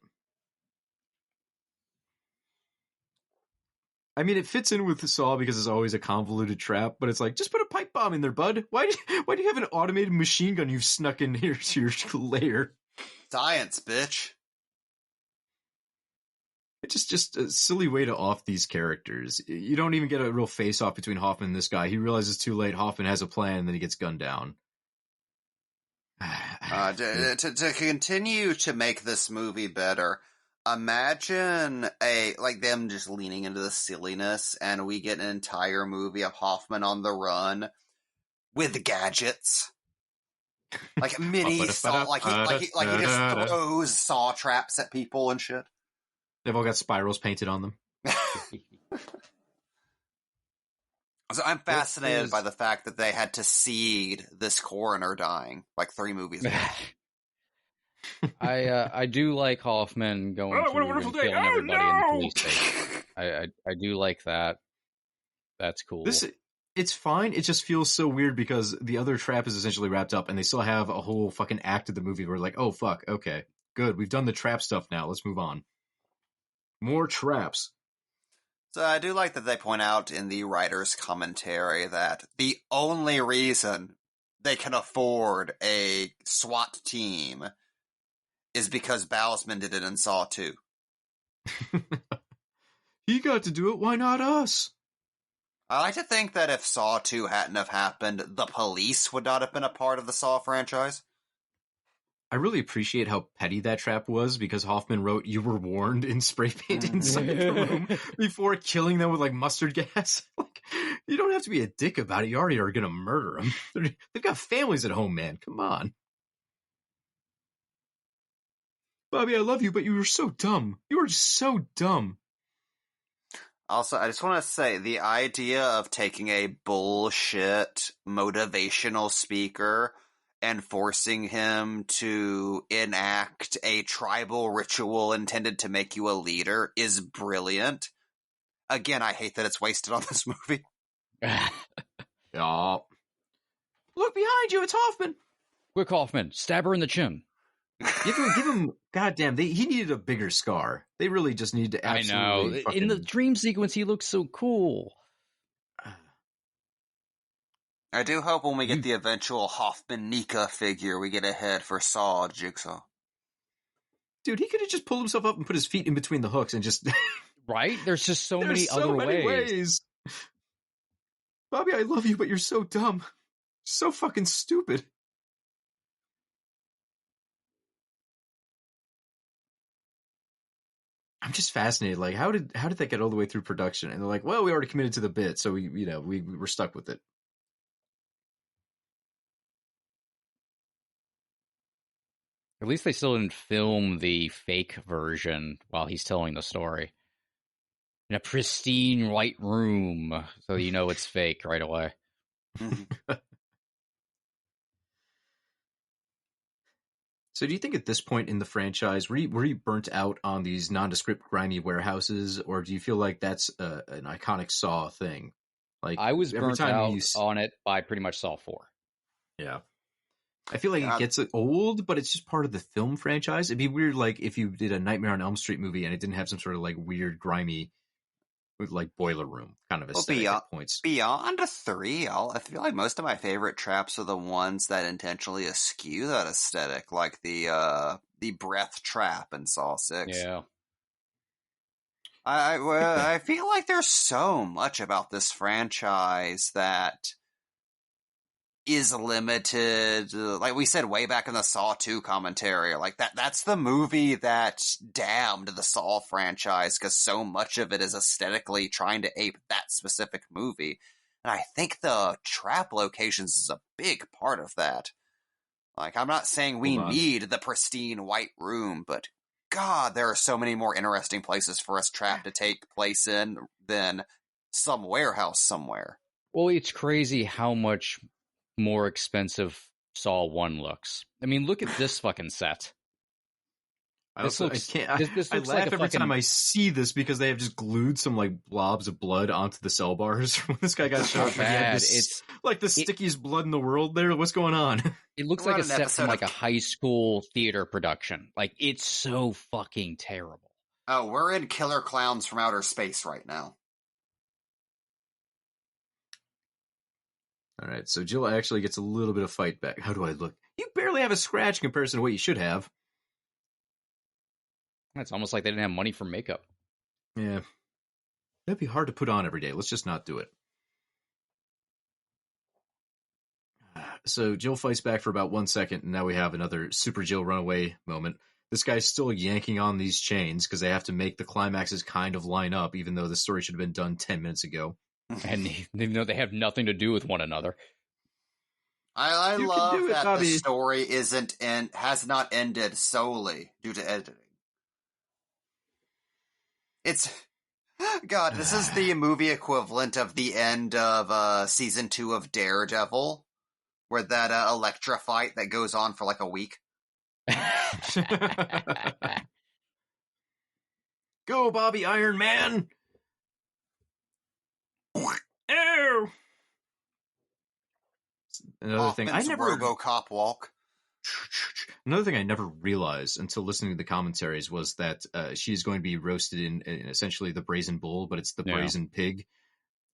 I mean, it fits in with Saw because it's always a convoluted trap, but it's like, just put a pipe bomb in there, bud. Why do you have an automated machine gun you've snuck in here to your lair? Science, bitch. It's just a silly way to off these characters. You don't even get a real face-off between Hoffman and this guy. He realizes too late Hoffman has a plan, and then he gets gunned down. To continue to make this movie better, imagine them just leaning into the silliness, and we get an entire movie of Hoffman on the run with gadgets, like mini saw, like he just throws saw traps at people and shit. They've all got spirals painted on them. So I'm fascinated by the fact that they had to seed this coroner dying like 3 movies ago. I do like Hoffman going through and killing everybody in the police station. I do like that. That's cool. It's fine. It just feels so weird because the other trap is essentially wrapped up, and they still have a whole fucking act of the movie where like, oh fuck, okay, good, we've done the trap stuff now. Let's move on. More traps. So I do like that they point out in the writer's commentary that the only reason they can afford a SWAT team is because Bowsman did it in Saw 2. He got to do it, why not us? I like to think that if Saw 2 hadn't have happened, the police would not have been a part of the Saw franchise. I really appreciate how petty that trap was because Hoffman wrote, "You were warned" in spray paint inside the room before killing them with like mustard gas. Like, you don't have to be a dick about it. You already are going to murder them. They've got families at home, man. Come on. Bobby, I love you, but you were so dumb. You were just so dumb. Also, I just want to say, the idea of taking a bullshit motivational speaker and forcing him to enact a tribal ritual intended to make you a leader is brilliant. Again, I hate that it's wasted on this movie. Yeah. Look behind you, it's Hoffman. Quick, Hoffman, stab her in the chin. Give him, goddamn, he needed a bigger scar. They really just need to absolutely I know. In the dream sequence, he looks so cool. I do hope when we get the eventual Hoffman-Nika figure, we get a head for Saw Jigsaw. Dude, he could have just pulled himself up and put his feet in between the hooks and just... Right? There's just so many so other many ways. Bobby, I love you, but you're so dumb. So fucking stupid. I'm just fascinated. Like, how did that get all the way through production? And they're like, well, we already committed to the bit, so we were stuck with it. At least they still didn't film the fake version while he's telling the story. In a pristine white room, so you know it's fake right away. So do you think at this point in the franchise, were you burnt out on these nondescript grimy warehouses, or do you feel like that's an iconic Saw thing? Like, I was every burnt time out on it by pretty much Saw 4. Yeah. I feel like it gets old, but it's just part of the film franchise. It'd be weird, like, if you did a Nightmare on Elm Street movie and it didn't have some sort of, like, weird, grimy, like, boiler room kind of aesthetic at points. Beyond 3, I feel like most of my favorite traps are the ones that intentionally eschew that aesthetic, like the breath trap in Saw 6. Yeah. I feel like there's so much about this franchise that is limited. Like we said way back in the Saw 2 commentary, like that's the movie that damned the Saw franchise because so much of it is aesthetically trying to ape that specific movie. And I think the trap locations is a big part of that. Like, I'm not saying we need the pristine white room, but God, there are so many more interesting places for us trap to take place in than some warehouse somewhere. Well, it's crazy how much more expensive Saw 1 looks. I mean, look at this fucking set. I laugh every time I see this because they have just glued some like blobs of blood onto the cell bars when this guy got shot. It's like the stickiest blood in the world there. What's going on? It looks like a set from like a high school theater production. Like, it's so fucking terrible. Oh, we're in Killer Clowns from Outer Space right now. All right, so Jill actually gets a little bit of fight back. How do I look? You barely have a scratch in comparison to what you should have. It's almost like they didn't have money for makeup. Yeah. That'd be hard to put on every day. Let's just not do it. So Jill fights back for about 1 second, and now we have another Super Jill runaway moment. This guy's still yanking on these chains because they have to make the climaxes kind of line up, even though the story should have been done 10 minutes ago. And even though they have nothing to do with one another. I love that the story has not ended solely due to editing. God, this is the movie equivalent of the end of season 2 of Daredevil, where that Elektra fight that goes on for like a week. Go, Bobby Iron Man! Ew! Another thing I never RoboCop walk. Another thing I never realized until listening to the commentaries was that she's going to be roasted in essentially the brazen bull, but it's the brazen pig.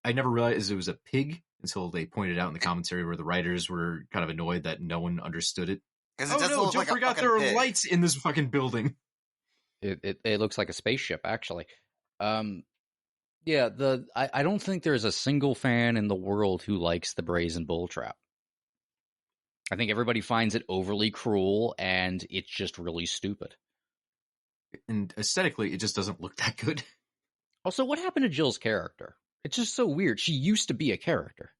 I never realized it was a pig until they pointed out in the commentary where the writers were kind of annoyed that no one understood it. Oh no, Jill forgot there are lights in this fucking building. It looks like a spaceship, actually. Yeah, I don't think there's a single fan in the world who likes the brazen bull trap. I think everybody finds it overly cruel, and it's just really stupid. And aesthetically, it just doesn't look that good. Also, what happened to Jill's character? It's just so weird. She used to be a character.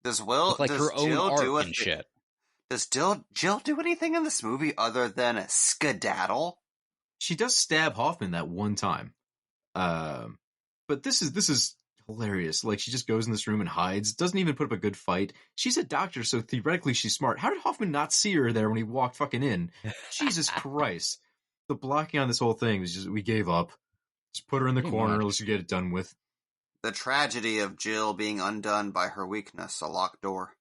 Does her own art and shit. Does Jill do anything in this movie other than skedaddle? She does stab Hoffman that one time. But this is hilarious. Like, she just goes in this room and hides, doesn't even put up a good fight. She's a doctor, so theoretically she's smart. How did Hoffman not see her there when he walked fucking in? Jesus Christ. The blocking on this whole thing was just, we gave up. Just put her in the corner, let's get it done with. The tragedy of Jill being undone by her weakness, a locked door.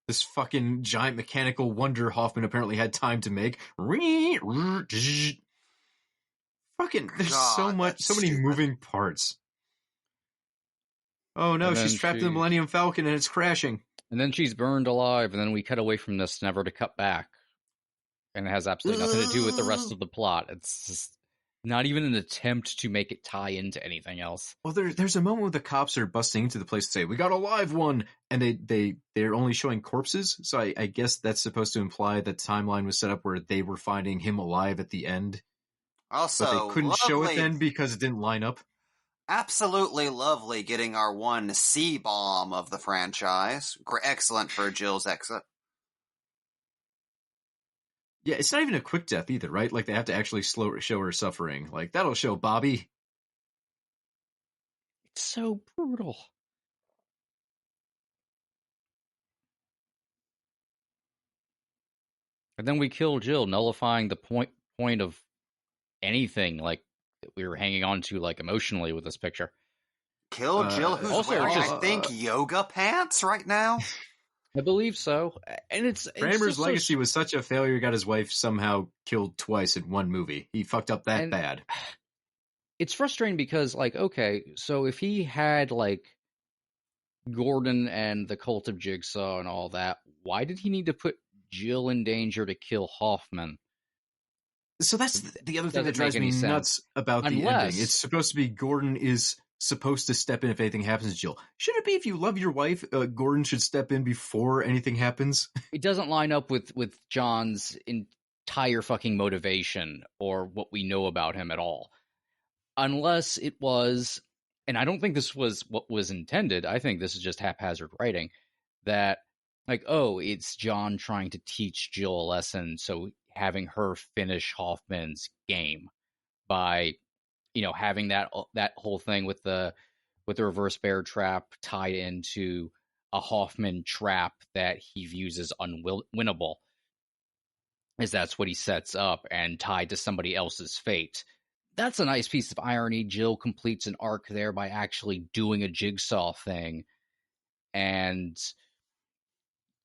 This fucking giant mechanical wonder Hoffman apparently had time to make. Fucking, there's so many moving parts. Oh no, she's trapped in the Millennium Falcon and it's crashing. And then she's burned alive, and then we cut away from this, never to cut back. And it has absolutely nothing to do with the rest of the plot. It's just not even an attempt to make it tie into anything else. Well, there's a moment where the cops are busting into the place to say, we got a live one! And they're only showing corpses, so I guess that's supposed to imply that the timeline was set up where they were finding him alive at the end. Also, but they couldn't show it then because it didn't line up. Absolutely lovely getting our one C-bomb of the franchise. Excellent for Jill's exit. Yeah, it's not even a quick death either, right? Like, they have to actually show her suffering. Like, that'll show Bobby. It's so brutal. And then we kill Jill, nullifying the point of anything like that we were hanging on to, like, emotionally with this picture. Kill Jill, who's wearing, I think, yoga pants right now? I believe so. And it's Kramer's just legacy was such a failure. He got his wife somehow killed twice in one movie. He fucked up that bad. It's frustrating because, like, okay, so if he had, like, Gordon and the cult of Jigsaw and all that, why did he need to put Jill in danger to kill Hoffman? So that's the other thing that drives me nuts about the ending. It's supposed to be Gordon is supposed to step in if anything happens to Jill. Should it be if you love your wife, Gordon should step in before anything happens? It doesn't line up with John's entire fucking motivation or what we know about him at all. Unless it was, and I don't think this was what was intended, I think this is just haphazard writing, that, like, oh, it's John trying to teach Jill a lesson, so having her finish Hoffman's game by, you know, having that whole thing with the reverse bear trap tied into a Hoffman trap that he views as unwinnable, as that's what he sets up, and tied to somebody else's fate. That's a nice piece of irony. Jill completes an arc there by actually doing a Jigsaw thing, and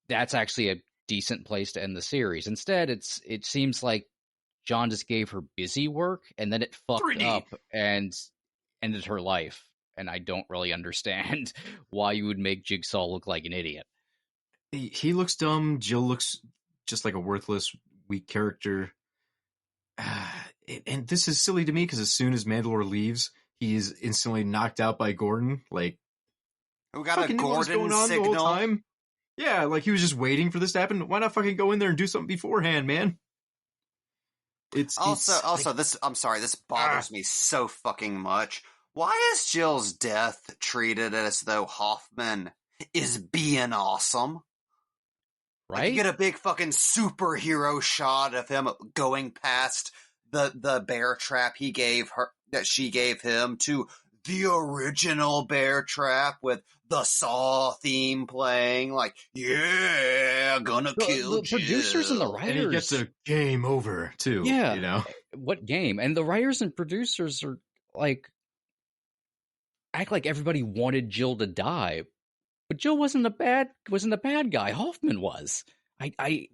that's actually a decent place to end the series. Instead, it seems like John just gave her busy work, and then it fucked 3D up and ended her life. And I don't really understand why you would make Jigsaw look like an idiot. He looks dumb. Jill looks just like a worthless, weak character. And this is silly to me because as soon as Mandalore leaves, he is instantly knocked out by Gordon. Like, we got a Gordon signal. The whole time. Yeah, like he was just waiting for this to happen. Why not fucking go in there and do something beforehand, man? I'm sorry, this bothers me so fucking much. Why is Jill's death treated as though Hoffman is being awesome? Right? Like, you get a big fucking superhero shot of him going past the bear trap he gave her, that she gave him, to the original bear trap with the Saw theme playing. Like, yeah, gonna kill the Jill. Producers and the writers. And he gets a game over too. Yeah, you know what game? And the writers and producers are like, act like everybody wanted Jill to die, but Jill wasn't the bad guy. Hoffman was.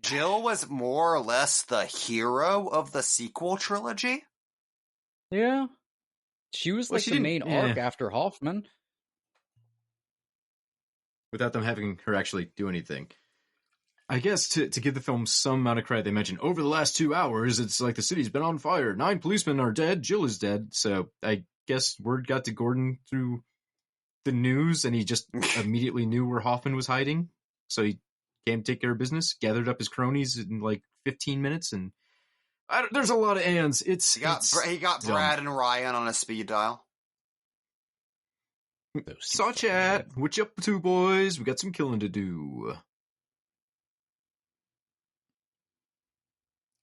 Jill was more or less the hero of the sequel trilogy. Yeah, she was like the main arc after Hoffman, without them having her actually do anything. I guess to give the film some amount of credit, they mentioned over the last 2 hours, it's like the city's been on fire. 9 policemen are dead. Jill is dead. So I guess word got to Gordon through the news, and he just immediately knew where Hoffman was hiding. So he came to take care of business, gathered up his cronies in like 15 minutes, and there's a lot of ands. He got Brad and Ryan on a speed dial. Saw chat. What you up to, boys? We got some killing to do.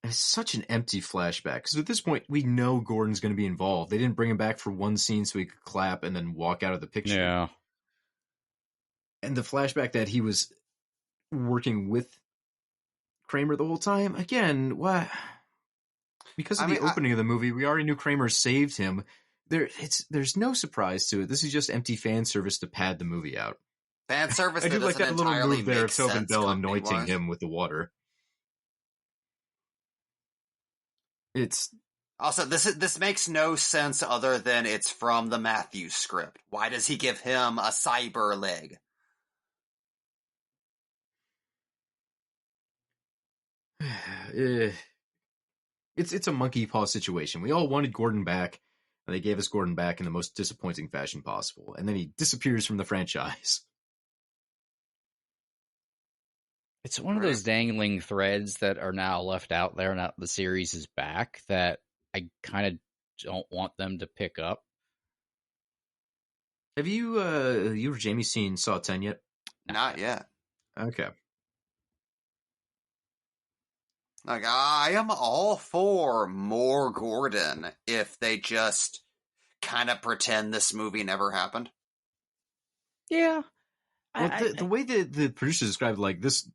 It's such an empty flashback, because at this point, we know Gordon's going to be involved. They didn't bring him back for one scene so he could clap and then walk out of the picture. Yeah. And the flashback that he was working with Kramer the whole time, again, what? Because of the opening of the movie, we already knew Kramer saved him. There's no surprise to it. This is just empty fan service to pad the movie out. Fan service. I do like that little move there of Tobin Bell anointing him with the water. It's also this makes no sense other than it's from the Matthews script. Why does he give him a cyber leg? It's a monkey paw situation. We all wanted Gordon back, and they gave us Gordon back in the most disappointing fashion possible, and then he disappears from the franchise. It's one of those dangling threads that are now left out there now the series is back that I kind of don't want them to pick up. Have you or Jamie seen Saw 10 yet? Not yet. Okay. Like, I am all for more Gordon if they just kind of pretend this movie never happened. Yeah. Well, the way that the producers described it, like, this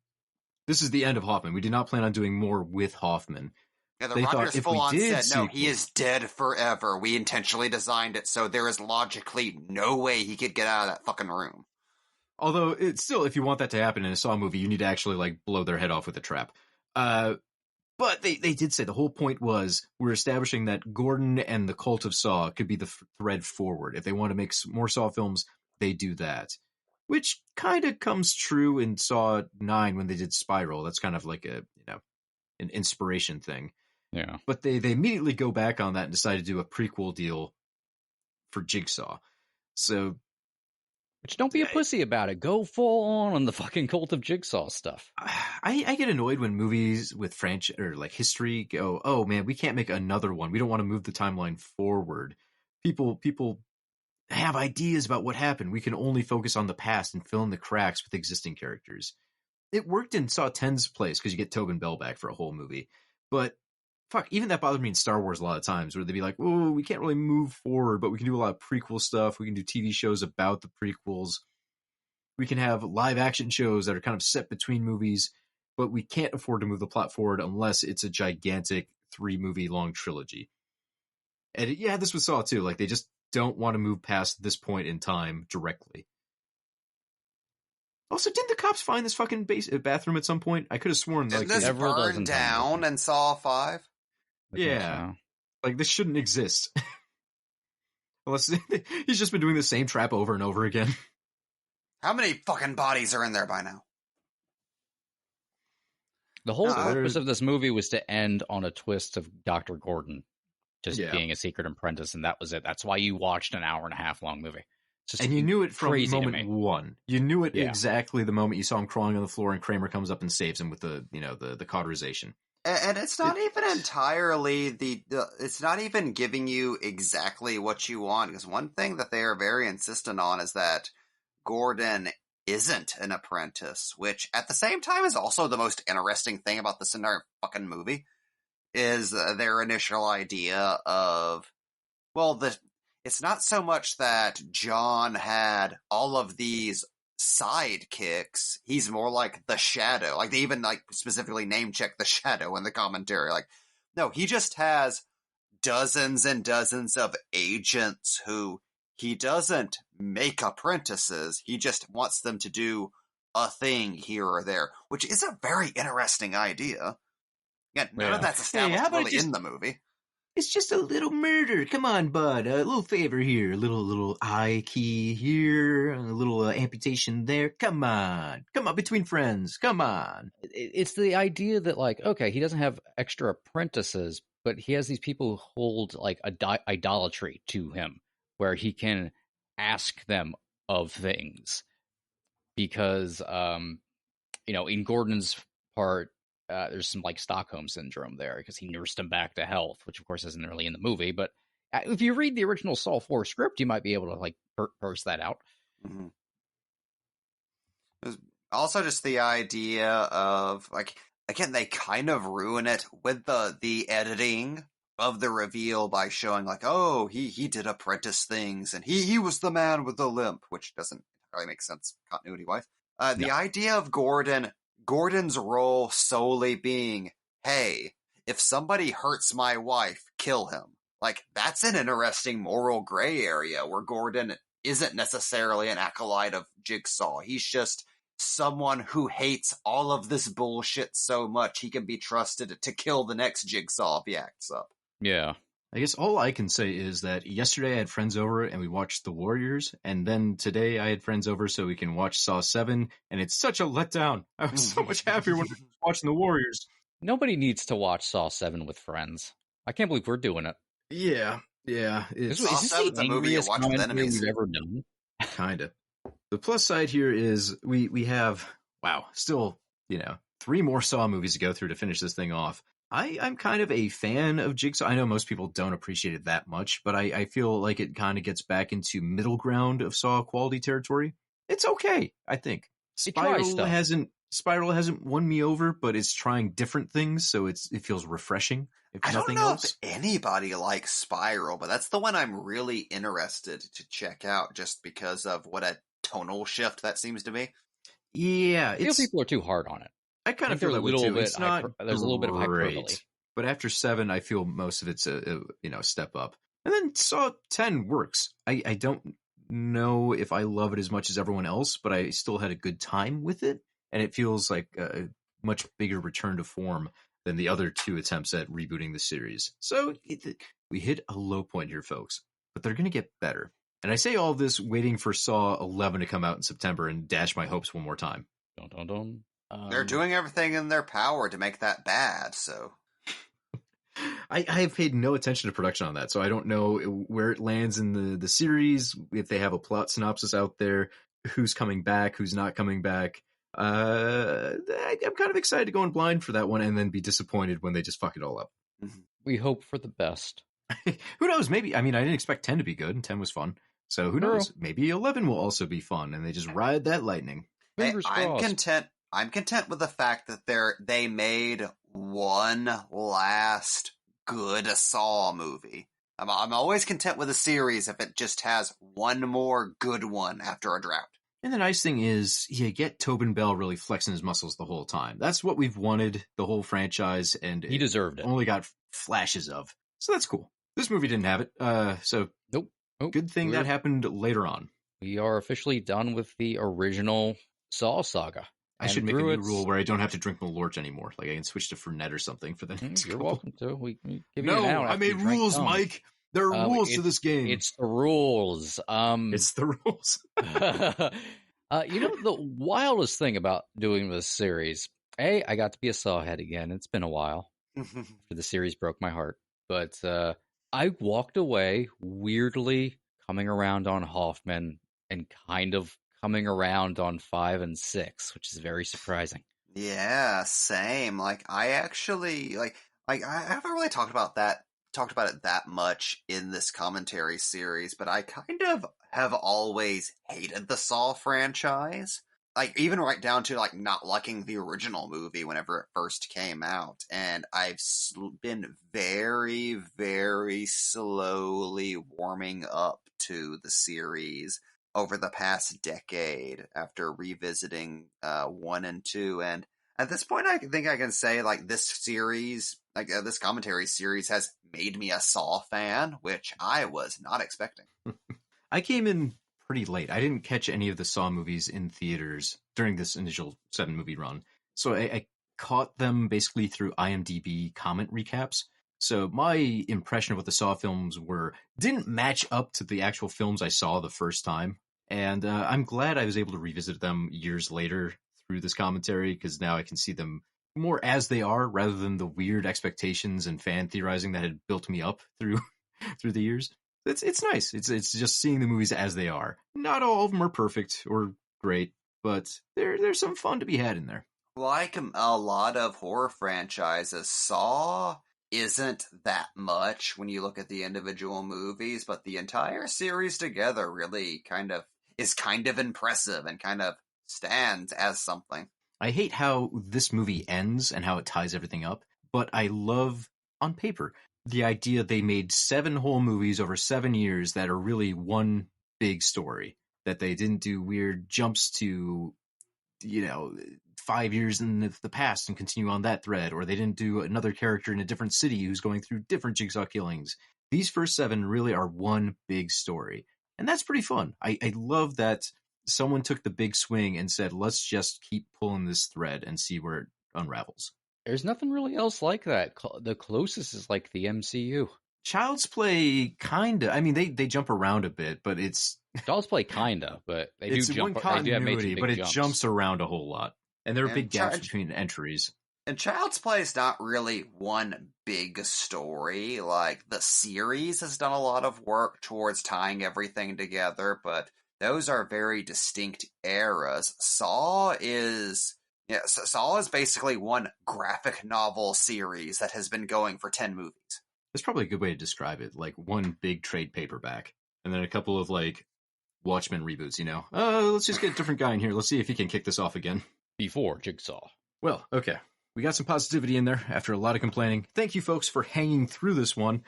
is the end of Hoffman. We did not plan on doing more with Hoffman. Yeah, the Rogers full-on said, no, he is dead forever. We intentionally designed it so there is logically no way he could get out of that fucking room. Although it's still, if you want that to happen in a Saw movie, you need to actually like blow their head off with a trap. But they did say the whole point was we're establishing that Gordon and the cult of Saw could be the thread forward. If they want to make more Saw films, they do that. Which kind of comes true in Saw 9 when they did Spiral. That's kind of like an inspiration thing. Yeah. But they immediately go back on that and decide to do a prequel deal for Jigsaw. So... Which don't be a pussy about it. Go full on the fucking Cult of Jigsaw stuff. I get annoyed when movies with franchise or like history go, oh man, we can't make another one. We don't want to move the timeline forward. People have ideas about what happened. We can only focus on the past and fill in the cracks with existing characters. It worked in Saw 10's place because you get Tobin Bell back for a whole movie. But fuck, even that bothered me in Star Wars a lot of times where they'd be like, oh, we can't really move forward, but we can do a lot of prequel stuff. We can do TV shows about the prequels. We can have live action shows that are kind of set between movies, but we can't afford to move the plot forward unless it's a gigantic 3-movie long trilogy. And yeah, this was Saw too. Like they just don't want to move past this point in time directly. Also, didn't the cops find this fucking bathroom at some point? I could have sworn like this burned down in Saw 5. Yeah, like this shouldn't exist. Unless he's just been doing the same trap over and over again. How many fucking bodies are in there by now? The whole purpose of this movie was to end on a twist of Dr. Gordon just being a secret apprentice, and that was it. That's why you watched an hour and a half long movie. And you knew it from moment one. You knew it exactly the moment you saw him crawling on the floor and Kramer comes up and saves him with the cauterization. And it's not even entirely it's not even giving you exactly what you want, because one thing that they are very insistent on is that Gordon isn't an apprentice, which at the same time is also the most interesting thing about this entire fucking movie, is their initial idea of, well, it's not so much that John had all of these sidekicks. He's more like the Shadow. Like they even like specifically name check the Shadow in the commentary. Like, no, he just has dozens and dozens of agents who he doesn't make apprentices. He just wants them to do a thing here or there, which is a very interesting idea. Again, none of that's established really in the movie. It's just a little murder. Come on, bud. A little favor here. A little eye key here. A little amputation there. Come on. Come on, between friends. Come on. It's the idea that, like, okay, he doesn't have extra apprentices, but he has these people who hold, like, idolatry to him, where he can ask them of things. Because, in Gordon's part, there's some like Stockholm syndrome there because he nursed him back to health, which of course isn't really in the movie. But if you read the original Saw 4 script, you might be able to like parse that out. Mm-hmm. Also, just the idea of like, again, they kind of ruin it with the editing of the reveal by showing like, oh, he did apprentice things and he was the man with the limp, which doesn't really make sense continuity wise. The idea of Gordon's role solely being, hey, if somebody hurts my wife, kill him. Like, that's an interesting moral gray area where Gordon isn't necessarily an acolyte of Jigsaw. He's just someone who hates all of this bullshit so much he can be trusted to kill the next Jigsaw if he acts up. Yeah. I guess all I can say is that yesterday I had friends over and we watched The Warriors, and then today I had friends over so we can watch Saw 7, and it's such a letdown. I was so much happier when we were watching The Warriors. Nobody needs to watch Saw 7 with friends. I can't believe we're doing it. Yeah. Is this the angriest commentary we've ever done? Kinda. The plus side here is we have, still, 3 more Saw movies to go through to finish this thing off. I'm kind of a fan of Jigsaw. I know most people don't appreciate it that much, but I feel like it kind of gets back into middle ground of Saw quality territory. It's okay, I think. Spiral hasn't won me over, but it's trying different things, so it feels refreshing. I don't know if anybody likes Spiral, but that's the one I'm really interested to check out just because of what a tonal shift that seems to be. Yeah, I feel people are too hard on it. I kind of feel that way too. It's not there's a little bit of hyperbole. But after 7, I feel most of it's a step up. And then Saw 10 works. I don't know if I love it as much as everyone else, but I still had a good time with it. And it feels like a much bigger return to form than the other two attempts at rebooting the series. So we hit a low point here, folks, but they're going to get better. And I say all this waiting for Saw 11 to come out in September and dash my hopes one more time. Dun, dun, dun. They're doing everything in their power to make that bad, so... I have paid no attention to production on that, so I don't know where it lands in the series, if they have a plot synopsis out there, who's coming back, who's not coming back. I'm kind of excited to go in blind for that one and then be disappointed when they just fuck it all up. We hope for the best. Who knows? Maybe. I mean, I didn't expect 10 to be good, and 10 was fun. So who knows? Maybe 11 will also be fun, and they just ride that lightning. I'm content with the fact that they made one last good Saw movie. I'm always content with a series if it just has one more good one after a drought. And the nice thing is, you get Tobin Bell really flexing his muscles the whole time. That's what we've wanted, the whole franchise, and he deserved it. Only got flashes of. So that's cool. This movie didn't have it, so nope. Good thing that happened later on. We are officially done with the original Saw saga. I should make a new rule where I don't have to drink Malort anymore. Like I can switch to Fernet or something for the next You're couple. welcome to. We give no, you an hour I made rules, Mike. There are rules to this game. It's the rules. It's the rules. The wildest thing about doing this series, I got to be a Saw head again. It's been a while. The series broke my heart. But I walked away weirdly coming around on Hoffman and kind of coming around on 5 and 6, which is very surprising. Yeah, same. Like I actually I haven't really talked about it that much in this commentary series, but I kind of have always hated the Saw franchise. Like even right down to like not liking the original movie whenever it first came out, and I've been very, very slowly warming up to the series over the past decade after revisiting 1 and 2, and at this point I think I can say like this series, like this commentary series has made me a Saw fan, which I was not expecting. I came in pretty late. I didn't catch any of the Saw movies in theaters during this initial 7-movie run, so I caught them basically through IMDb comment recaps. So my impression of what the Saw films were didn't match up to the actual films I saw the first time. And I'm glad I was able to revisit them years later through this commentary, because now I can see them more as they are rather than the weird expectations and fan theorizing that had built me up through the years. It's nice. It's just seeing the movies as they are. Not all of them are perfect or great, but there's some fun to be had in there. Like a lot of horror franchises, Saw isn't that much when you look at the individual movies, but the entire series together really is kind of impressive and kind of stands as something. I hate how this movie ends and how it ties everything up, but I love, on paper, the idea they made 7 whole movies over 7 years that are really one big story, that they didn't do weird jumps to, 5 years in the past and continue on that thread, or they didn't do another character in a different city who's going through different Jigsaw killings. These first 7 really are one big story, and that's pretty fun. I love that someone took the big swing and said, let's just keep pulling this thread and see where it unravels. There's nothing really else like that. The closest is like the MCU. Child's Play, kinda. I mean, they jump around a bit, but it's... Child's Play, kinda, but they do jump. Continuity, they do make some big but it jumps. jumps around a whole lot. And there are big gaps between entries. And Child's Play is not really one big story. Like, the series has done a lot of work towards tying everything together, but those are very distinct eras. Saw is basically one graphic novel series that has been going for 10 movies. That's probably a good way to describe it. Like one big trade paperback. And then a couple of, like, Watchmen reboots, let's just get a different guy in here. Let's see if he can kick this off again. Before Jigsaw. Well, okay. We got some positivity in there after a lot of complaining. Thank you, folks, for hanging through this one.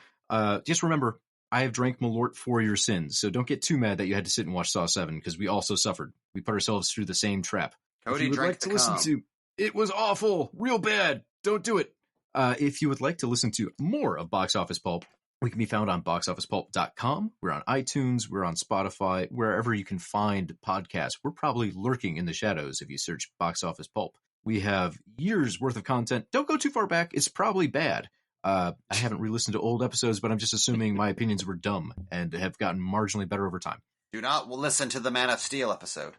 Just remember, I have drank Malort for your sins, so don't get too mad that you had to sit and watch Saw 7, because we also suffered. We put ourselves through the same trap. Cody drank the cum. It was awful, real bad. Don't do it. If you would like to listen to more of Box Office Pulp, We can be found on boxofficepulp.com. We're on iTunes. We're on Spotify. Wherever you can find podcasts. We're probably lurking in the shadows if you search Box Office Pulp. We have years worth of content. Don't go too far back. It's probably bad. I haven't re-listened to old episodes, but I'm just assuming my opinions were dumb and have gotten marginally better over time. Do not listen to the Man of Steel episode.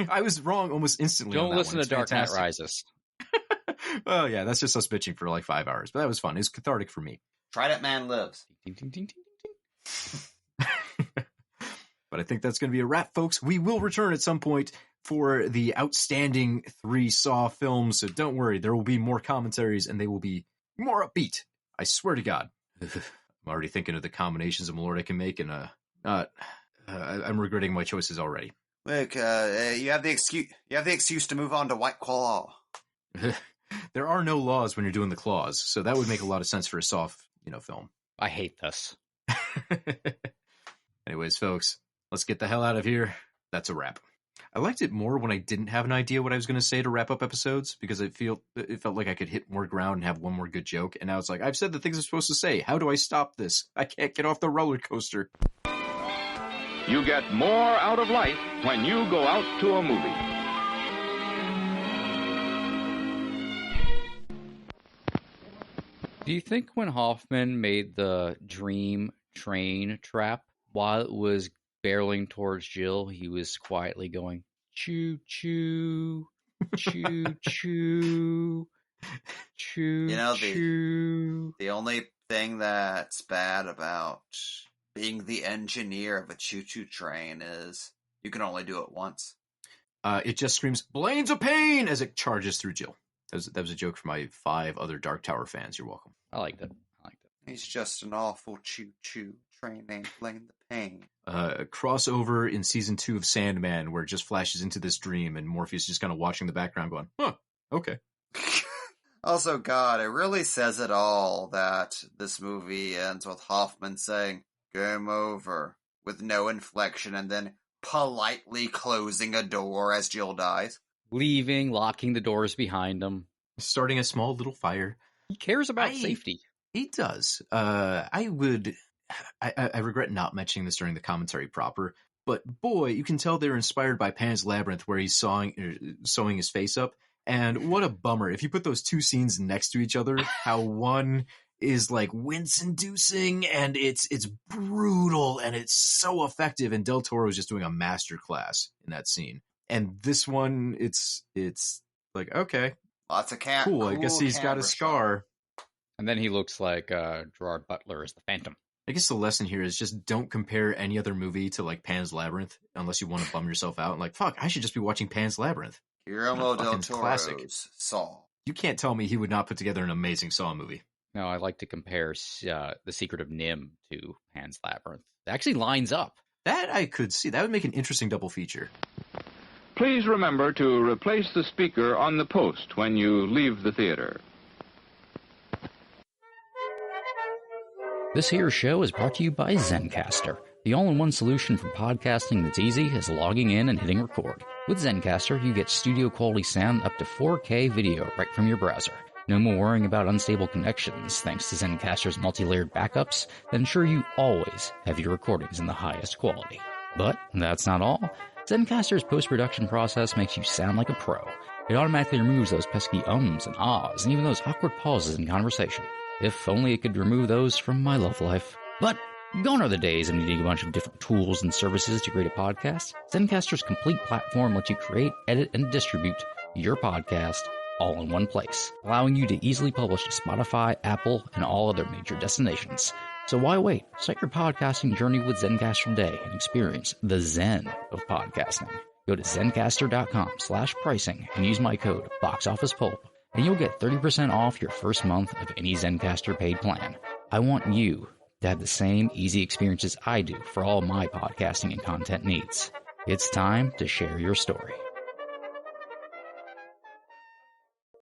I was wrong almost instantly. Don't listen to Dark Knight Rises. Oh, yeah, that's just us bitching for like 5 hours, but that was fun. It was cathartic for me. Try That Man Lives. Ding, ding, ding, ding, ding. But I think that's going to be a wrap, folks. We will return at some point for the outstanding 3 Saw films, so don't worry. There will be more commentaries, and they will be more upbeat. I swear to God. I'm already thinking of the combinations of Malort I can make, and I'm regretting my choices already. Look, you have the excuse to move on to White Claw. There are no laws when you're doing the claws, so that would make a lot of sense for a Saw, film. I hate this. Anyways, folks, let's get the hell out of here. That's a wrap. I liked it more when I didn't have an idea what I was going to say to wrap up episodes, because it felt like I could hit more ground and have one more good joke. And now it's like, I've said the things I'm supposed to say. How do I stop this? I can't get off the roller coaster. You get more out of life when you go out to a movie. Do you think when Hoffman made the dream train trap, while it was barreling towards Jill, he was quietly going, choo, choo, choo, choo, choo, choo. The only thing that's bad about being the engineer of a choo-choo train is you can only do it once. It just screams, "Blades of pain!" as it charges through Jill. That was a joke for my 5 other Dark Tower fans. You're welcome. I liked it. He's just an awful choo-choo train named Blame the Pain. A crossover in season 2 of Sandman where it just flashes into this dream and Morpheus just kind of watching the background going, huh, okay. Also, God, it really says it all that this movie ends with Hoffman saying, "Game over," with no inflection, and then politely closing a door as Jill dies. Leaving, locking the doors behind him. Starting a small little fire. He cares about safety. He does. I regret not mentioning this during the commentary proper, but boy, you can tell they're inspired by Pan's Labyrinth where he's sewing his face up. And what a bummer. If you put those 2 scenes next to each other, how one is like wince-inducing and it's brutal and it's so effective. And Del Toro is just doing a masterclass in that scene. And this one, it's like, okay. Lots of cool. I guess he's got a scar. And then he looks like Gerard Butler as the Phantom. I guess the lesson here is just don't compare any other movie to like Pan's Labyrinth unless you want to bum yourself out and like, fuck, I should just be watching Pan's Labyrinth. Guillermo del Toro's classic. Saw. You can't tell me he would not put together an amazing Saw movie. No, I like to compare The Secret of Nim to Pan's Labyrinth. It actually lines up. That I could see. That would make an interesting double feature. Please remember to replace the speaker on the post when you leave the theater. This here show is brought to you by Zencastr, the all-in-one solution for podcasting that's easy as logging in and hitting record. With Zencastr, you get studio-quality sound up to 4K video right from your browser. No more worrying about unstable connections thanks to Zencastr's multi-layered backups that ensure you always have your recordings in the highest quality. But that's not all. Zencastr's post-production process makes you sound like a pro. It automatically removes those pesky ums and ahs and even those awkward pauses in conversation. If only it could remove those from my love life. But gone are the days of needing a bunch of different tools and services to create a podcast. Zencastr's complete platform lets you create, edit, and distribute your podcast all in one place, allowing you to easily publish to Spotify, Apple, and all other major destinations. So why wait? Start your podcasting journey with Zencastr today and experience the Zen of podcasting. Go to zencastr.com/pricing and use my code BOXOFFICEPULP, and you'll get 30% off your first month of any Zencastr paid plan. I want you to have the same easy experiences I do for all my podcasting and content needs. It's time to share your story.